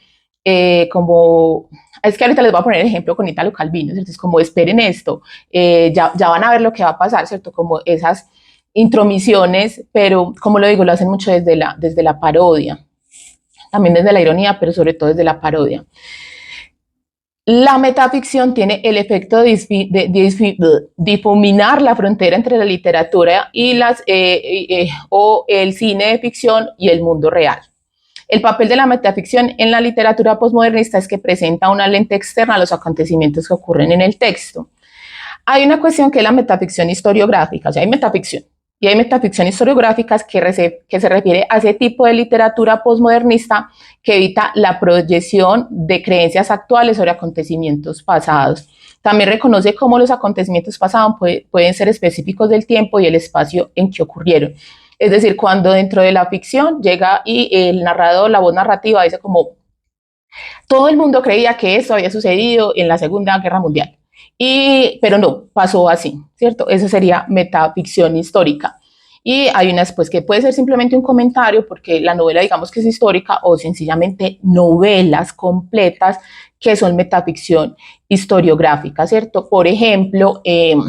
Como, es que ahorita les voy a poner el ejemplo con Italo Calvino, ¿cierto? Es como, esperen esto, ya van a ver lo que va a pasar, ¿cierto? Como esas intromisiones, pero como lo digo, lo hacen mucho desde la parodia, también desde la ironía, pero sobre todo desde la parodia. La metaficción tiene el efecto de difuminar la frontera entre la literatura o el cine de ficción y el mundo real. El papel de la metaficción en la literatura posmodernista es que presenta una lente externa a los acontecimientos que ocurren en el texto. Hay una cuestión que es la metaficción historiográfica, o sea, hay metaficción. y hay metaficción historiográficas que se refiere a ese tipo de literatura postmodernista que evita la proyección de creencias actuales sobre acontecimientos pasados. También reconoce cómo los acontecimientos pasados pueden ser específicos del tiempo y el espacio en que ocurrieron. Es decir, cuando dentro de la ficción llega y el narrador, la voz narrativa, dice como todo el mundo creía que eso había sucedido en la Segunda Guerra Mundial. Pero no, pasó así, ¿cierto? Eso sería metaficción histórica. Y hay unas, pues, que puede ser simplemente un comentario, porque la novela, digamos que es histórica, o sencillamente novelas completas que son metaficción historiográfica, ¿cierto? Por ejemplo, El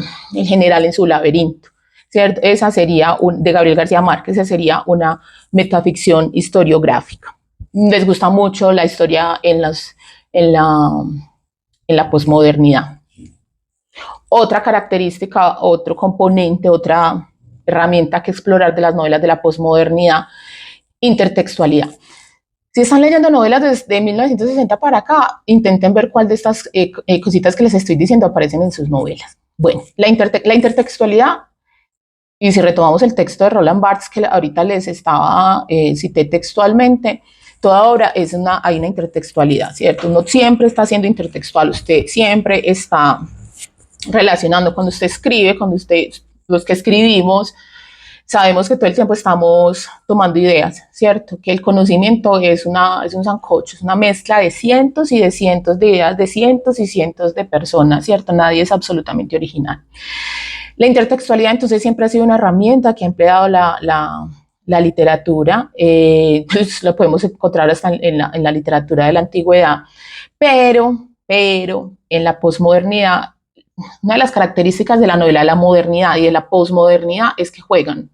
general en su laberinto, ¿cierto? Esa sería, de Gabriel García Márquez, esa sería una metaficción historiográfica. Les gusta mucho la historia en la, en la posmodernidad. Otra característica, otro componente, otra herramienta que explorar de las novelas de la posmodernidad, intertextualidad. Si están leyendo novelas desde 1960 para acá, intenten ver cuál de estas cositas que les estoy diciendo aparecen en sus novelas. Bueno, la intertextualidad, y si retomamos el texto de Roland Barthes, que ahorita les estaba, cité textualmente, toda obra hay una intertextualidad, ¿cierto? Uno siempre está siendo intertextual, usted siempre está relacionando, cuando usted escribe, los que escribimos, sabemos que todo el tiempo estamos tomando ideas, ¿cierto? Que el conocimiento es un sancocho, es una mezcla de cientos y de cientos de ideas, de cientos y cientos de personas, ¿cierto? Nadie es absolutamente original. La intertextualidad entonces siempre ha sido una herramienta que ha empleado la literatura, pues lo podemos encontrar hasta en la literatura de la antigüedad, pero en la posmodernidad, una de las características de la novela de la modernidad y de la posmodernidad es que juegan,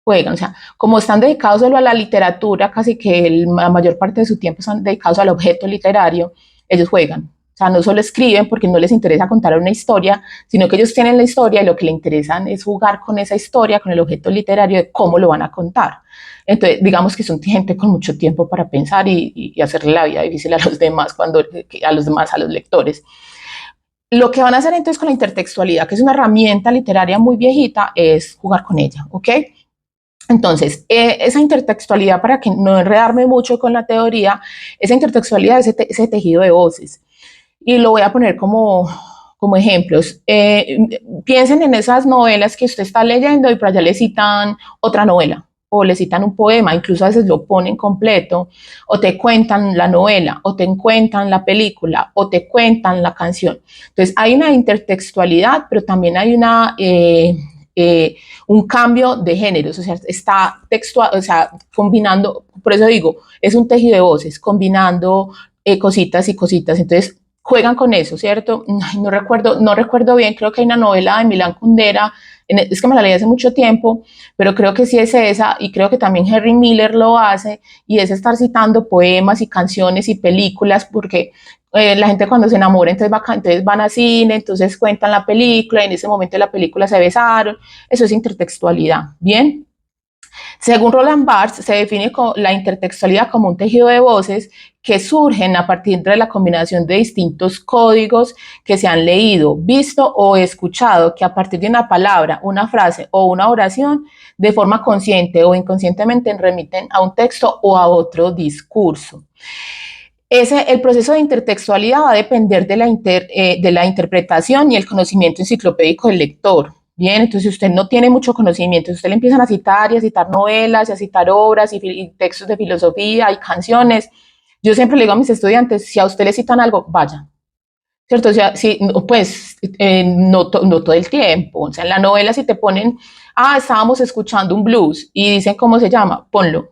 o sea, como están dedicados solo a la literatura, casi que la mayor parte de su tiempo están dedicados al objeto literario, ellos juegan. O sea, no solo escriben porque no les interesa contar una historia, sino que ellos tienen la historia y lo que les interesa es jugar con esa historia, con el objeto literario, de cómo lo van a contar. Entonces, digamos que son gente con mucho tiempo para pensar y hacerle la vida difícil a los demás, a los lectores. Lo que van a hacer entonces con la intertextualidad, que es una herramienta literaria muy viejita, es jugar con ella, ¿ok? Entonces, esa intertextualidad, para que no enredarme mucho con la teoría, esa intertextualidad es ese tejido de voces. Y lo voy a poner como ejemplos. Piensen en esas novelas que usted está leyendo y por allá le citan otra novela o le citan un poema, incluso a veces lo ponen completo, o te cuentan la novela, o te cuentan la película, o te cuentan la canción. Entonces, hay una intertextualidad, pero también hay un cambio de géneros, o sea, está textual, o sea, combinando, por eso digo, es un tejido de voces, combinando cositas y cositas. Entonces, juegan con eso, ¿cierto? No recuerdo bien, creo que hay una novela de Milán Kundera, es que me la leí hace mucho tiempo, pero creo que sí es esa, y creo que también Henry Miller lo hace, y es estar citando poemas y canciones y películas, porque la gente cuando se enamora entonces van a cine, entonces cuentan la película, y en ese momento de la película se besaron, eso es intertextualidad, ¿bien? Según Roland Barthes, se define la intertextualidad como un tejido de voces que surgen a partir de la combinación de distintos códigos que se han leído, visto o escuchado, que a partir de una palabra, una frase o una oración, de forma consciente o inconscientemente remiten a un texto o a otro discurso. El proceso de intertextualidad va a depender de la interpretación y el conocimiento enciclopédico del lector. Bien, entonces si usted no tiene mucho conocimiento, si usted le empiezan a citar y a citar novelas y a citar obras y textos de filosofía y canciones, yo siempre le digo a mis estudiantes, si a usted le citan algo, vaya, ¿cierto? O sea, si, pues no todo el tiempo, o sea, en la novela si te ponen, estábamos escuchando un blues y dicen cómo se llama, ponlo,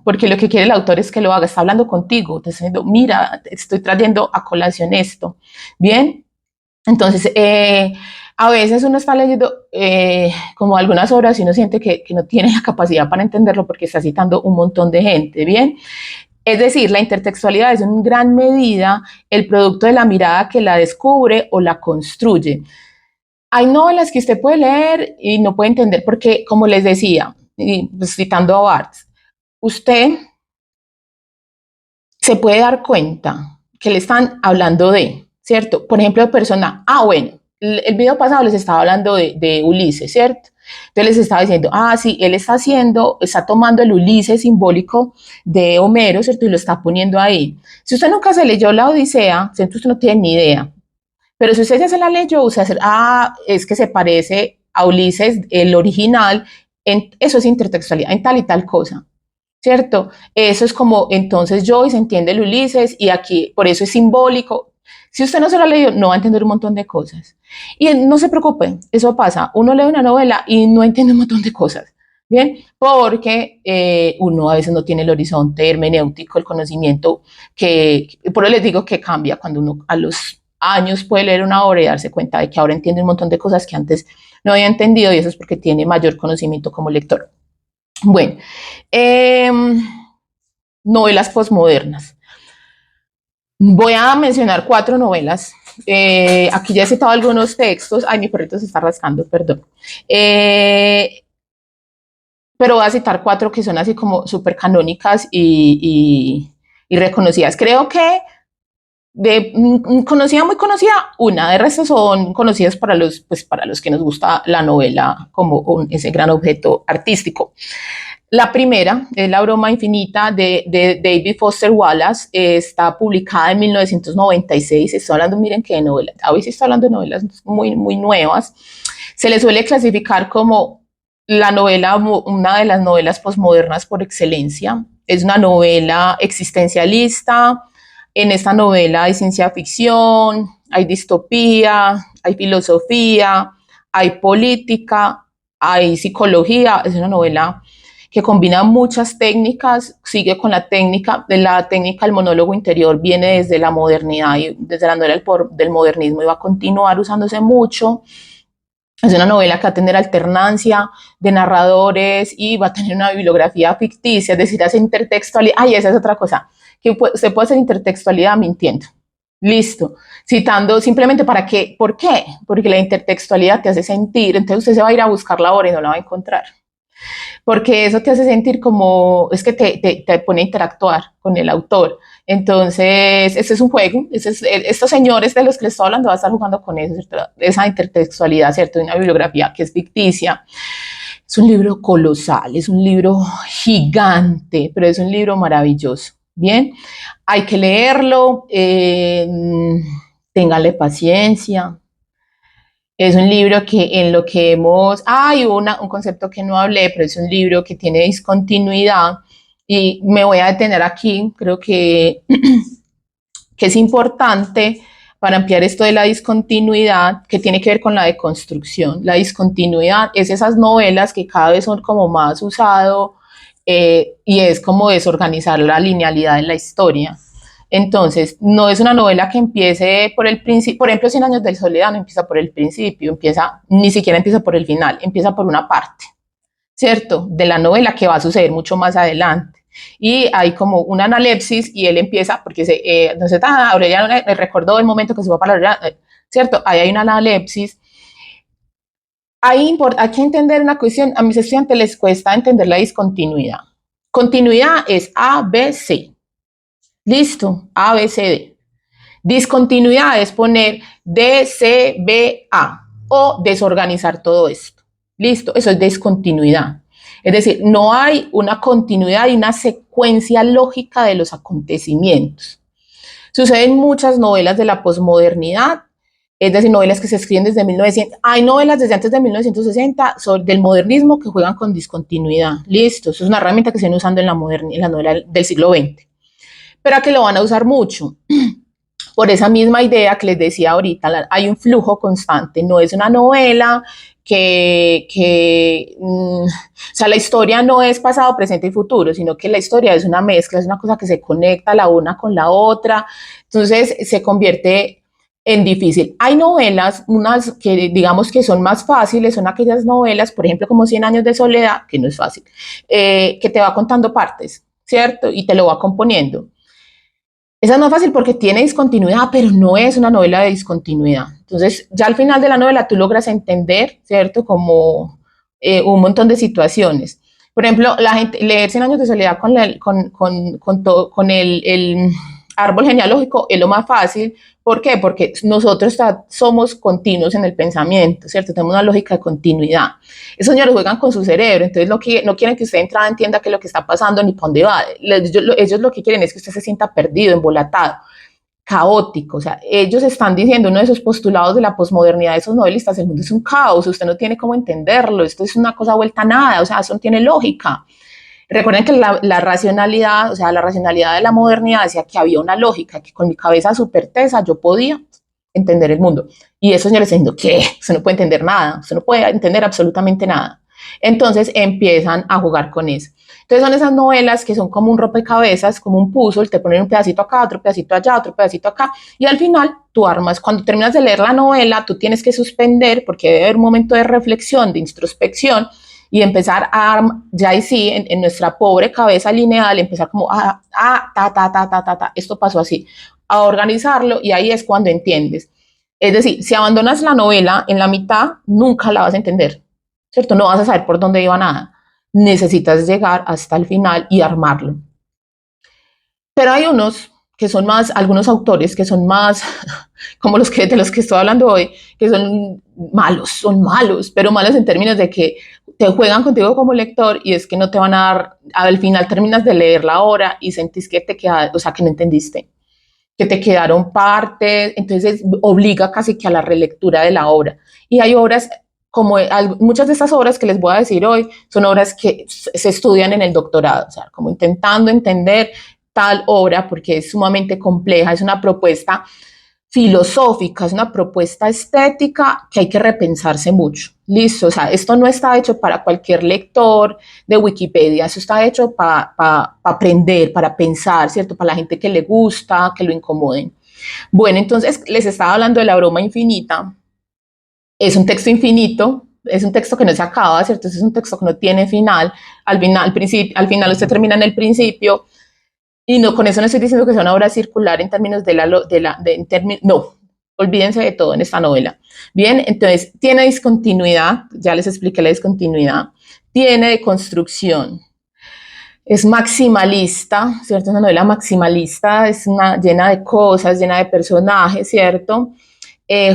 porque lo que quiere el autor es que lo haga, está hablando contigo, te está diciendo, mira, estoy trayendo a colación esto, ¿bien? Entonces, a veces uno está leyendo como algunas obras y uno siente que no tiene la capacidad para entenderlo porque está citando un montón de gente, ¿bien? Es decir, la intertextualidad es en gran medida el producto de la mirada que la descubre o la construye. Hay novelas que usted puede leer y no puede entender porque, como les decía, pues, citando a Barthes, usted se puede dar cuenta que le están hablando de, ¿cierto? Por ejemplo, de persona, bueno, el video pasado les estaba hablando de Ulises, ¿cierto? Entonces les estaba diciendo, sí, él está tomando el Ulises simbólico de Homero, ¿cierto? Y lo está poniendo ahí. Si usted nunca se leyó la Odisea, ¿cierto? Usted no tiene ni idea. Pero si usted ya se la leyó, usted va a decir, es que se parece a Ulises, el original, eso es intertextualidad, en tal y tal cosa, ¿cierto? Eso es como, entonces Joyce entiende el Ulises y aquí, por eso es simbólico. Si usted no se lo ha leído, no va a entender un montón de cosas. Y no se preocupe, eso pasa. Uno lee una novela y no entiende un montón de cosas. Bien, porque uno a veces no tiene el horizonte hermenéutico, el conocimiento por eso les digo que cambia cuando uno a los años puede leer una obra y darse cuenta de que ahora entiende un montón de cosas que antes no había entendido y eso es porque tiene mayor conocimiento como lector. Bueno, novelas posmodernas. Voy a mencionar 4 novelas. Aquí ya he citado algunos textos. Ay, mi perrito se está rascando, perdón. Pero voy a citar 4 que son así como súper canónicas y reconocidas. Creo que de conocida, muy conocida, una. De resto son conocidas para los que nos gusta la novela como ese gran objeto artístico. La primera es La broma infinita de David Foster Wallace, está publicada en 1996, estoy hablando, miren qué de novelas, a veces estoy hablando de novelas muy, muy nuevas, se le suele clasificar como la novela, una de las novelas posmodernas por excelencia, es una novela existencialista, en esta novela hay ciencia ficción, hay distopía, hay filosofía, hay política, hay psicología, es una novela que combina muchas técnicas, sigue con la técnica del monólogo interior, viene desde la modernidad y desde la novela del modernismo y va a continuar usándose mucho. Es una novela que va a tener alternancia de narradores y va a tener una bibliografía ficticia, es decir, hace intertextualidad. Esa es otra cosa, que se puede hacer intertextualidad mintiendo. Listo, citando simplemente para qué, ¿por qué? Porque la intertextualidad te hace sentir, entonces usted se va a ir a buscar la obra y no la va a encontrar porque eso te hace sentir como, es que te pone a interactuar con el autor. Entonces, este es un juego, estos señores de los que les estoy hablando van a estar jugando con eso, ¿cierto? Esa intertextualidad, ¿cierto? De una bibliografía que es ficticia. Es un libro colosal, es un libro gigante, pero es un libro maravilloso. Bien, hay que leerlo, téngale paciencia, es un libro que en lo que hemos, hay un concepto que no hablé, pero es un libro que tiene discontinuidad y me voy a detener aquí, creo que es importante para ampliar esto de la discontinuidad, que tiene que ver con la deconstrucción. La discontinuidad es esas novelas que cada vez son como más usado y es como desorganizar la linealidad en la historia. Entonces, no es una novela que empiece por el principio, por ejemplo, Cien años de soledad no empieza por el principio, ni siquiera empieza por el final, empieza por una parte, ¿cierto? De la novela que va a suceder mucho más adelante. Y hay como una analepsis y él empieza, porque entonces, ahora ya no recordó el momento que se fue para la ¿cierto? Ahí hay una analepsis. Hay que entender una cuestión, a mis estudiantes les cuesta entender la discontinuidad. Continuidad es A, B, C. Listo, A, B, C, D. Discontinuidad es poner D, C, B, A o desorganizar todo esto. Listo, eso es discontinuidad. Es decir, no hay una continuidad y una secuencia lógica de los acontecimientos. Sucede en muchas novelas de la posmodernidad, es decir, novelas que se escriben desde 1900. Hay novelas desde antes de 1960 del modernismo que juegan con discontinuidad. Listo, eso es una herramienta que se viene usando en la novela del siglo XX. Pero a que lo van a usar mucho. Por esa misma idea que les decía ahorita, hay un flujo constante, no es una novela o sea, la historia no es pasado, presente y futuro, sino que la historia es una mezcla, es una cosa que se conecta la una con la otra, entonces se convierte en difícil. Hay novelas, unas que digamos que son más fáciles, son aquellas novelas, por ejemplo, como Cien años de soledad, que no es fácil, que te va contando partes, ¿cierto? Y te lo va componiendo. Esa no es fácil porque tiene discontinuidad, pero no es una novela de discontinuidad. Entonces, ya al final de la novela tú logras entender, ¿cierto? Como un montón de situaciones. Por ejemplo, la gente leer Cien años de soledad con árbol genealógico es lo más fácil. ¿Por qué? Porque nosotros somos continuos en el pensamiento, ¿cierto? Tenemos una lógica de continuidad. Esos señores juegan con su cerebro, entonces no quieren que usted entrada entienda qué es lo que está pasando ni para dónde va. Ellos lo que quieren es que usted se sienta perdido, embolatado, caótico. O sea, ellos están diciendo, uno de esos postulados de la posmodernidad de esos novelistas, el mundo es un caos, usted no tiene cómo entenderlo, esto es una cosa vuelta a nada, o sea, eso no tiene lógica. Recuerden que la racionalidad, o sea, la racionalidad de la modernidad decía que había una lógica, que con mi cabeza súper tesa yo podía entender el mundo. Y esos señores diciendo, ¿qué? Usted no puede entender nada, usted no puede entender absolutamente nada. Entonces empiezan a jugar con eso. Entonces son esas novelas que son como un rompecabezas, como un puzzle, te ponen un pedacito acá, otro pedacito allá, otro pedacito acá, y al final tú armas, cuando terminas de leer la novela, tú tienes que suspender, porque debe haber un momento de reflexión, de introspección, y empezar a, ya ahí sí, en nuestra pobre cabeza lineal, empezar como, esto pasó así, a organizarlo, y ahí es cuando entiendes. Es decir, si abandonas la novela en la mitad, nunca la vas a entender, ¿cierto? No vas a saber por dónde iba nada. Necesitas llegar hasta el final y armarlo. Pero hay unos que son más, algunos autores que son más, como de los que estoy hablando hoy, que son malos, pero malos en términos de que te juegan contigo como lector y es que no te van a dar, al final terminas de leer la obra y sentís que te queda, o sea, que no entendiste, que te quedaron partes, entonces obliga casi que a la relectura de la obra. Y hay obras como muchas de estas obras que les voy a decir hoy son obras que se estudian en el doctorado, o sea, como intentando entender tal obra porque es sumamente compleja, es una propuesta filosófica, es una propuesta estética que hay que repensarse mucho. Listo, o sea, esto no está hecho para cualquier lector de Wikipedia, eso está hecho para aprender, para pensar, ¿cierto? Para la gente que le gusta, que lo incomoden. Bueno, entonces les estaba hablando de La broma infinita. Es un texto infinito, es un texto que no se acaba, ¿cierto? Es un texto que no tiene final. Al final usted termina en el principio. Y no, con eso no estoy diciendo que sea una obra circular en términos no, olvídense de todo en esta novela. Bien, entonces tiene discontinuidad, ya les expliqué la discontinuidad, tiene deconstrucción, es maximalista, ¿cierto? Es una novela maximalista, llena de cosas, llena de personajes, ¿cierto?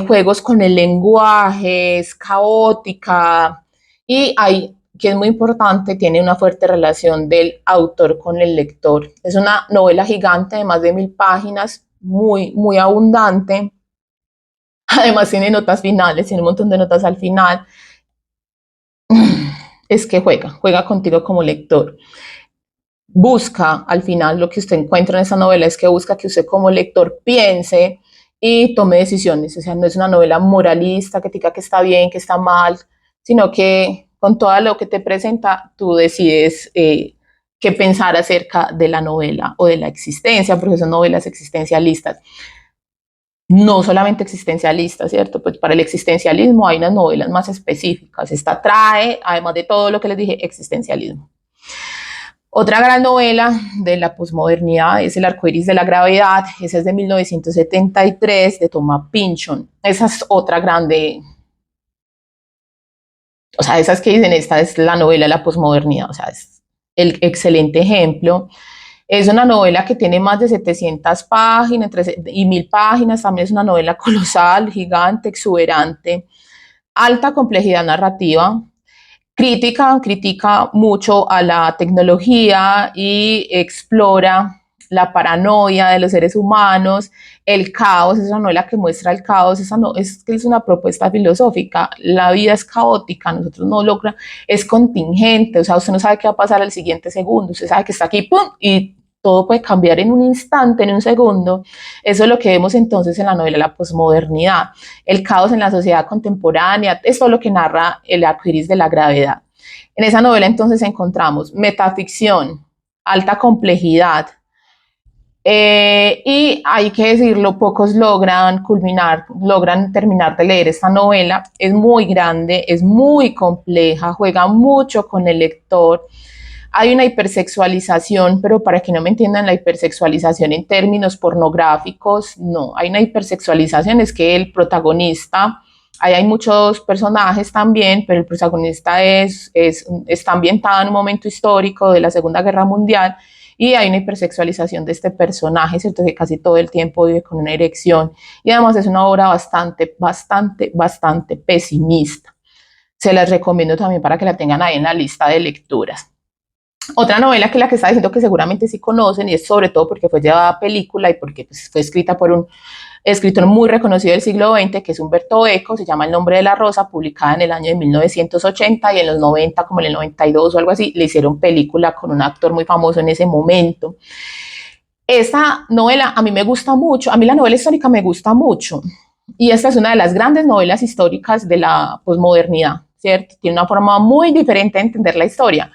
Juegos con el lenguaje, es caótica y hay que es muy importante, tiene una fuerte relación del autor con el lector. Es una novela gigante de más de 1000 páginas, muy abundante. Además tiene notas finales, tiene un montón de notas al final. Es que juega contigo como lector. Busca, al final, lo que usted encuentra en esa novela es que busca que usted como lector piense y tome decisiones. O sea, no es una novela moralista que te diga que está bien, que está mal, sino que con todo lo que te presenta, tú decides qué pensar acerca de la novela o de la existencia, porque son novelas existencialistas. No solamente existencialistas, ¿cierto? Pues para el existencialismo hay unas novelas más específicas. Esta trae, además de todo lo que les dije, existencialismo. Otra gran novela de la posmodernidad es El arcoíris de la gravedad, esa es de 1973, de Thomas Pynchon. Esa es otra grande, o sea, esas que dicen, esta es la novela de la posmodernidad, o sea, es el excelente ejemplo. Es una novela que tiene más de 700 páginas y 1000 páginas, también es una novela colosal, gigante, exuberante, alta complejidad narrativa, critica mucho a la tecnología y explora la paranoia de los seres humanos, el caos, es una novela que muestra el caos, es una propuesta filosófica, la vida es caótica, nosotros no logramos, es contingente, o sea, usted no sabe qué va a pasar al siguiente segundo, usted sabe que está aquí, ¡pum!, y todo puede cambiar en un instante, en un segundo. Eso es lo que vemos entonces en la novela La posmodernidad, el caos en la sociedad contemporánea, esto es lo que narra El arcoíris de la gravedad. En esa novela entonces encontramos metaficción, alta complejidad, y hay que decirlo, pocos logran terminar de leer esta novela. Es muy grande, es muy compleja, juega mucho con el lector. Hay una hipersexualización, pero para que no me entiendan la hipersexualización en términos pornográficos, no, hay una hipersexualización, es que el protagonista, ahí hay muchos personajes también, pero el protagonista está ambientado en un momento histórico de la Segunda Guerra Mundial y hay una hipersexualización de este personaje, ¿cierto? Que casi todo el tiempo vive con una erección, y además es una obra bastante pesimista. Se las recomiendo también para que la tengan ahí en la lista de lecturas. Otra novela que la que está diciendo que seguramente sí conocen, y es sobre todo porque fue llevada a película y porque pues, fue escrita por un escritor muy reconocido del siglo XX, que es Humberto Eco, se llama El nombre de la rosa, publicada en el año de 1980, y en los 90, como en el 92 o algo así, le hicieron película con un actor muy famoso en ese momento. Esta novela a mí me gusta mucho, a mí la novela histórica me gusta mucho, y esta es una de las grandes novelas históricas de la posmodernidad, ¿cierto? Tiene una forma muy diferente de entender la historia.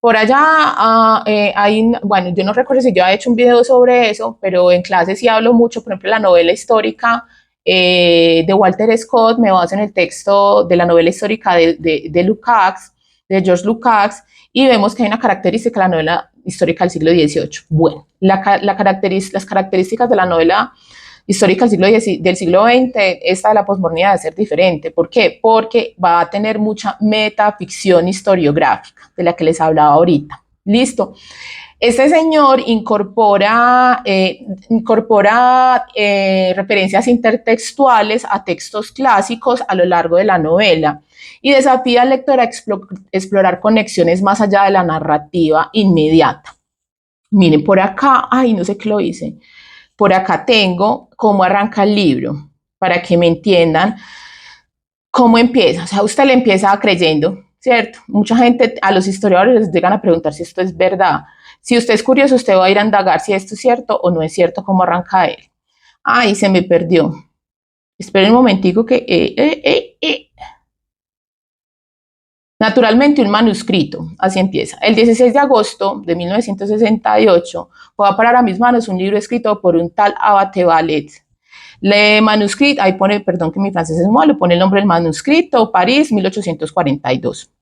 Por allá hay, bueno, yo no recuerdo si yo he hecho un video sobre eso, pero en clase sí hablo mucho, por ejemplo, la novela histórica de Walter Scott, me baso en el texto de la novela histórica de Lukács, de George Lukács, y vemos que hay una característica de la novela histórica del siglo XVIII. Bueno, las características de la novela histórica del siglo XX, esta de la posmodernidad debe ser diferente. ¿Por qué? Porque va a tener mucha metaficción historiográfica, de la que les hablaba ahorita. Listo. Este señor incorpora referencias intertextuales a textos clásicos a lo largo de la novela y desafía al lector a explorar conexiones más allá de la narrativa inmediata. Miren, por acá, ay, no sé qué lo hice. Por acá tengo cómo arranca el libro, para que me entiendan cómo empieza. O sea, usted le empieza creyendo, ¿cierto? Mucha gente, a los historiadores les llegan a preguntar si esto es verdad. Si usted es curioso, usted va a ir a indagar si esto es cierto o no es cierto, cómo arranca él. Ay, se me perdió. Esperen un momentico que... Naturalmente, un manuscrito, así empieza. El 16 de agosto de 1968 fue a parar a mis manos un libro escrito por un tal Abate Ballet. Le manuscrito, ahí pone, perdón que mi francés es malo, pone el nombre del manuscrito, París, 1842.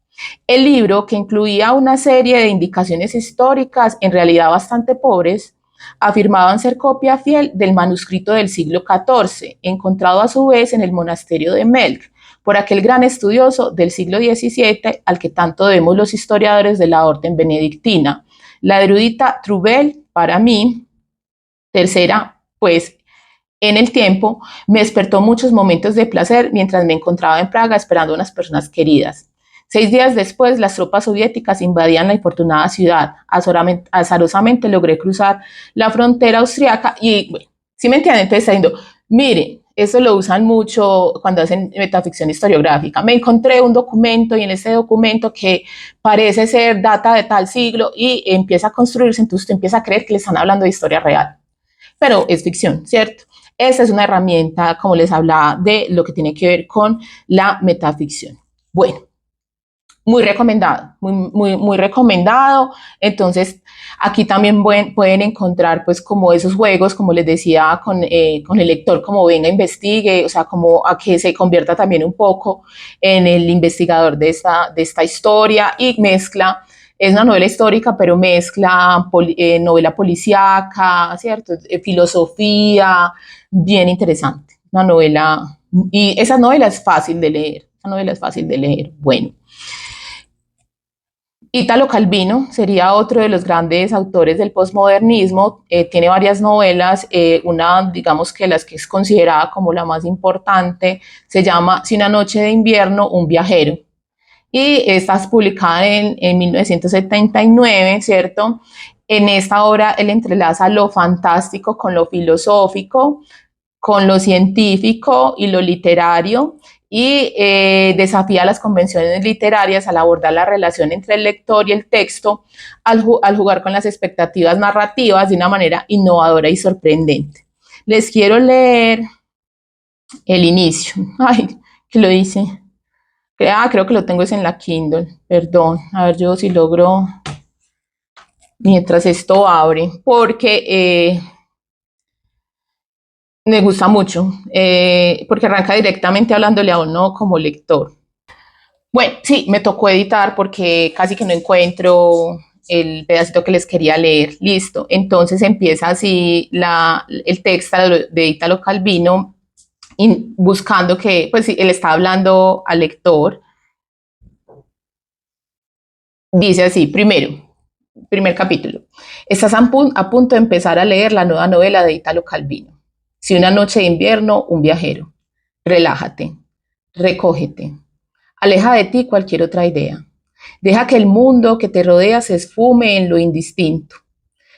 El libro, que incluía una serie de indicaciones históricas, en realidad bastante pobres, afirmaban ser copia fiel del manuscrito del siglo XIV, encontrado a su vez en el monasterio de Melk, por aquel gran estudioso del siglo XVII al que tanto debemos los historiadores de la orden benedictina. La erudita Trouvel, para mí, tercera, pues en el tiempo, me despertó muchos momentos de placer mientras me encontraba en Praga esperando a unas personas queridas. 6 días después, las tropas soviéticas invadían la infortunada ciudad. Azarosamente logré cruzar la frontera austriaca y, bueno, ¿sí me entienden? Entonces está diciendo, mire, eso lo usan mucho cuando hacen metaficción historiográfica. Me encontré un documento y en ese documento que parece ser data de tal siglo y empieza a construirse, entonces usted empieza a creer que le están hablando de historia real. Pero es ficción, ¿cierto? Esa es una herramienta, como les hablaba, de lo que tiene que ver con la metaficción. Bueno, muy recomendado, muy recomendado. Entonces, aquí también pueden encontrar, pues, como esos juegos, como les decía, con el lector, como venga, investigue, o sea, como a que se convierta también un poco en el investigador de esta historia y mezcla. Es una novela histórica, pero mezcla novela policíaca, ¿cierto? Filosofía, bien interesante. Una novela, y esa novela es fácil de leer. Esa novela es fácil de leer. Bueno. Italo Calvino sería otro de los grandes autores del posmodernismo. Tiene varias novelas, una, digamos que las que es considerada como la más importante, se llama Si una noche de invierno, un viajero. Y esta es publicada en 1979, ¿cierto? En esta obra él entrelaza lo fantástico con lo filosófico, con lo científico y lo literario, y desafía las convenciones literarias al abordar la relación entre el lector y el texto, al jugar con las expectativas narrativas de una manera innovadora y sorprendente. Les quiero leer el inicio. Ay, ¿qué lo dice? Creo que lo tengo es en la Kindle, perdón. A ver yo si logro, mientras esto abre, porque me gusta mucho, porque arranca directamente hablándole a uno como lector. Bueno, sí, me tocó editar porque casi que no encuentro el pedacito que les quería leer. Listo. Entonces empieza así el texto de Italo Calvino, buscando que, pues sí, él está hablando al lector. Dice así, primero, Primer capítulo. Estás a punto de empezar a leer la nueva novela de Italo Calvino. Si una noche de invierno, un viajero. Relájate, recógete, aleja de ti cualquier otra idea. Deja que el mundo que te rodea se esfume en lo indistinto.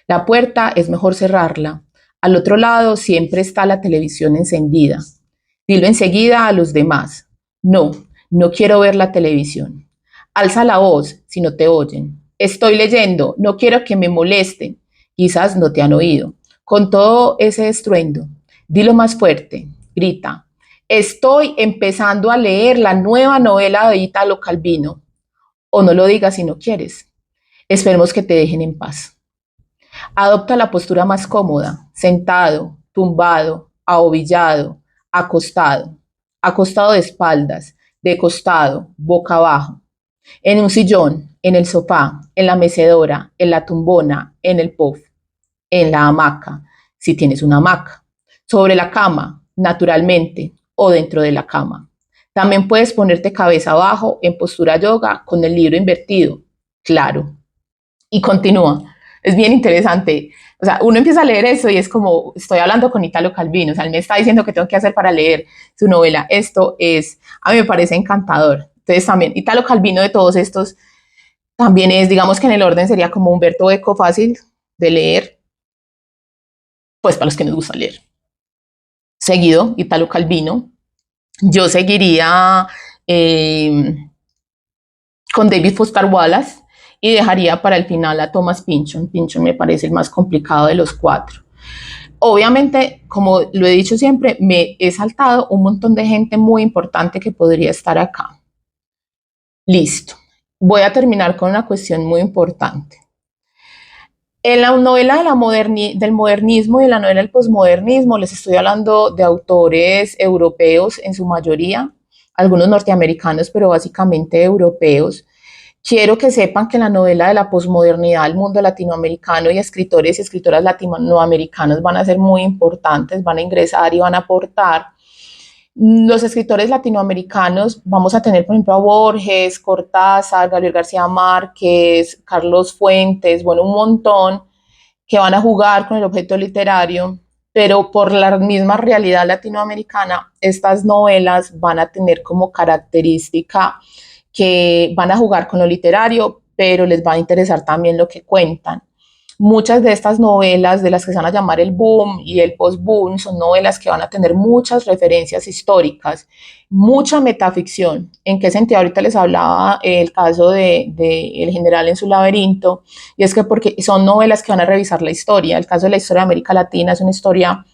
La puerta es mejor cerrarla. Al otro lado siempre está la televisión encendida. Dilo enseguida a los demás. No, no quiero ver la televisión. Alza la voz si no te oyen. Estoy leyendo, no quiero que me molesten. Quizás no te han oído. Con todo ese estruendo, dilo más fuerte, grita. Estoy empezando a leer la nueva novela de Italo Calvino. O no lo digas si no quieres. Esperemos que te dejen en paz. Adopta la postura más cómoda, sentado, tumbado, ahobillado, acostado, acostado de espaldas, de costado, boca abajo, en un sillón, en el sofá, en la mecedora, en la tumbona, en el puff, en la hamaca, si tienes una hamaca, sobre la cama, naturalmente, o dentro de la cama. También puedes ponerte cabeza abajo en postura yoga con el libro invertido, claro. Y continúa. Es bien interesante. O sea, uno empieza a leer eso y es como, estoy hablando con Italo Calvino, o sea, él me está diciendo qué tengo que hacer para leer su novela. Esto es, a mí me parece encantador. Entonces también, Italo Calvino de todos estos, también es, digamos que en el orden sería como Humberto Eco, fácil de leer, pues para los que nos gusta leer. Seguido, Italo Calvino. Yo seguiría con David Foster Wallace y dejaría para el final a Thomas Pynchon. Pynchon me parece el más complicado de los cuatro. Obviamente, como lo he dicho siempre, me he saltado un montón de gente muy importante que podría estar acá. Listo. Voy a terminar con una cuestión muy importante. En la novela del modernismo y en la novela del posmodernismo les estoy hablando de autores europeos en su mayoría, algunos norteamericanos, pero básicamente europeos. Quiero que sepan que en la novela de la posmodernidad el mundo latinoamericano y escritores y escritoras latinoamericanos van a ser muy importantes, van a ingresar y van a aportar. Los escritores latinoamericanos, vamos a tener, por ejemplo, a Borges, Cortázar, Gabriel García Márquez, Carlos Fuentes, bueno, un montón que van a jugar con el objeto literario, pero por la misma realidad latinoamericana, estas novelas van a tener como característica que van a jugar con lo literario, pero les va a interesar también lo que cuentan. Muchas de estas novelas, de las que se van a llamar el boom y el post-boom, son novelas que van a tener muchas referencias históricas, mucha metaficción. ¿En qué sentido? Ahorita les hablaba el caso de El General en su laberinto, y es que porque son novelas que van a revisar la historia. El caso de la historia de América Latina es una historia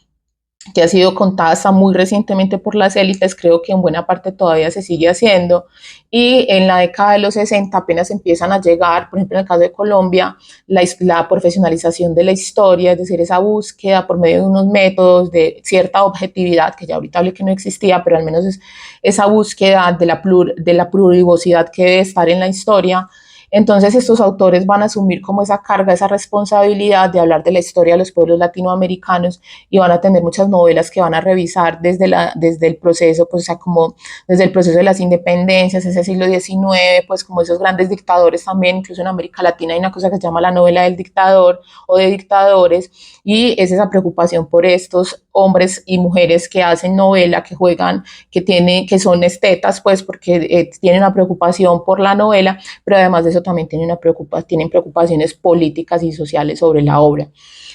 que ha sido contada hasta muy recientemente por las élites, creo que en buena parte todavía se sigue haciendo, y en la década de los 60 apenas empiezan a llegar, por ejemplo en el caso de Colombia, la profesionalización de la historia, es decir, esa búsqueda por medio de unos métodos de cierta objetividad, que ya ahorita hablé que no existía, pero al menos es esa búsqueda de la plurivocidad que debe estar en la historia. Entonces estos autores van a asumir como esa carga, esa responsabilidad de hablar de la historia de los pueblos latinoamericanos y van a tener muchas novelas que van a revisar desde el proceso, pues o sea, como desde el proceso de las independencias, ese siglo XIX, pues como esos grandes dictadores también, incluso en América Latina hay una cosa que se llama la novela del dictador o de dictadores, y es esa preocupación por estos hombres y mujeres que hacen novela, que juegan, que son estetas, pues porque tienen una preocupación por la novela, pero además de eso también tienen preocupaciones políticas y sociales sobre la obra.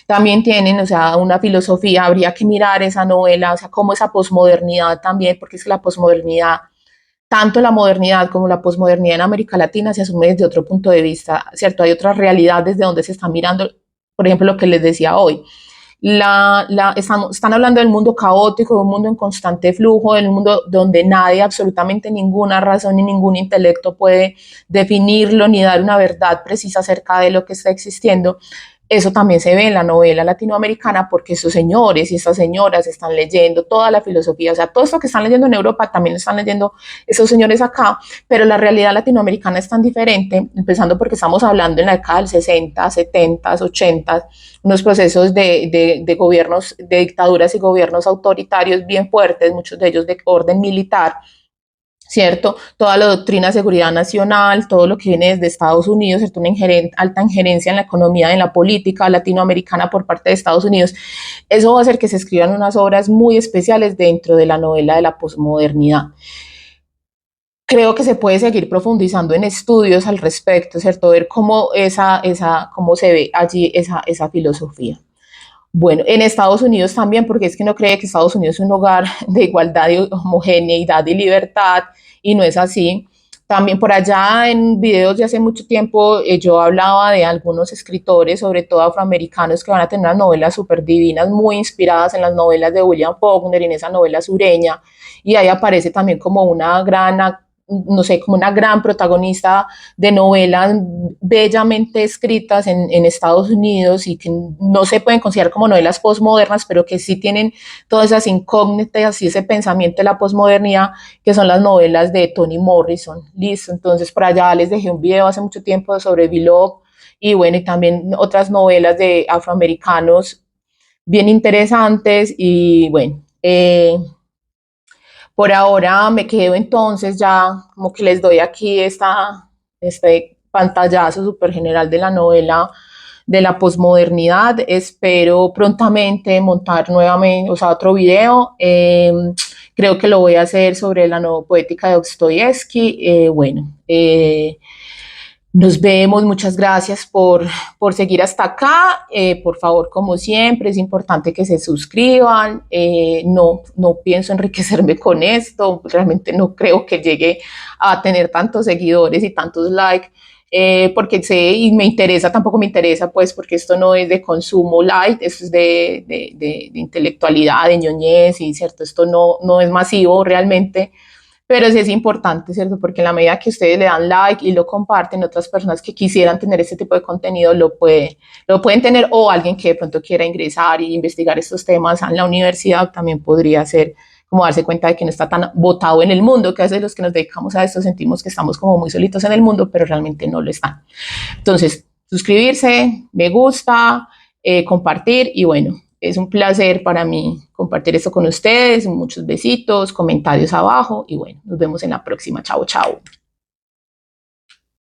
También tienen, o sea, una filosofía, habría que mirar esa novela, o sea, como esa posmodernidad también, porque es que la posmodernidad, tanto la modernidad como la posmodernidad en América Latina se asume desde otro punto de vista, ¿cierto? Hay otras realidades desde donde se está mirando, por ejemplo, lo que les decía hoy. Están hablando del mundo caótico, de un mundo en constante flujo, del mundo donde nadie, absolutamente ninguna razón ni ningún intelecto puede definirlo ni dar una verdad precisa acerca de lo que está existiendo. Eso también se ve en la novela latinoamericana porque esos señores y estas señoras están leyendo toda la filosofía, o sea, todo esto que están leyendo en Europa también lo están leyendo esos señores acá, pero la realidad latinoamericana es tan diferente, empezando porque estamos hablando en la década del 60, 70, 80, unos procesos de gobiernos, de dictaduras y gobiernos autoritarios bien fuertes, muchos de ellos de orden militar, ¿cierto? Toda la doctrina de seguridad nacional, todo lo que viene desde Estados Unidos, ¿cierto? Una alta injerencia en la economía, en la política latinoamericana por parte de Estados Unidos. Eso va a hacer que se escriban unas obras muy especiales dentro de la novela de la posmodernidad. Creo que se puede seguir profundizando en estudios al respecto, ¿cierto? Ver cómo se ve allí esa filosofía. Bueno, en Estados Unidos también, porque es que no cree que Estados Unidos es un lugar de igualdad y homogeneidad y libertad, y no es así. También por allá en videos de hace mucho tiempo yo hablaba de algunos escritores, sobre todo afroamericanos, que van a tener unas novelas súper divinas, muy inspiradas en las novelas de William Faulkner, en esa novela sureña, y ahí aparece también como una gran, no sé, como una gran protagonista de novelas bellamente escritas en Estados Unidos y que no se pueden considerar como novelas postmodernas, pero que sí tienen todas esas incógnitas y ese pensamiento de la postmodernidad, que son las novelas de Toni Morrison. Listo, entonces por allá les dejé un video hace mucho tiempo sobre Beloved y bueno, y también otras novelas de afroamericanos bien interesantes y bueno, por ahora me quedo entonces ya como que les doy aquí este pantallazo súper general de la novela de la posmodernidad. Espero prontamente montar nuevamente, o sea, otro video. Creo que lo voy a hacer sobre la nueva poética de Dostoyevsky. Nos vemos, muchas gracias por seguir hasta acá. Por favor, como siempre, es importante que se suscriban. No pienso enriquecerme con esto, realmente no creo que llegue a tener tantos seguidores y tantos likes. Porque sé y me interesa, tampoco me interesa, pues, porque esto no es de consumo light, esto es de intelectualidad, de ñoñez, y cierto, esto no es masivo realmente, pero sí es importante, ¿cierto? Porque en la medida que ustedes le dan like y lo comparten, otras personas que quisieran tener este tipo de contenido lo pueden tener, o alguien que de pronto quiera ingresar y investigar estos temas en la universidad también podría ser como darse cuenta de que no está tan botado en el mundo, que a veces los que nos dedicamos a esto sentimos que estamos como muy solitos en el mundo, pero realmente no lo están. Entonces, suscribirse, me gusta, compartir y bueno, es un placer para mí compartir esto con ustedes. Muchos besitos, comentarios abajo y bueno, nos vemos en la próxima. Chao, chao.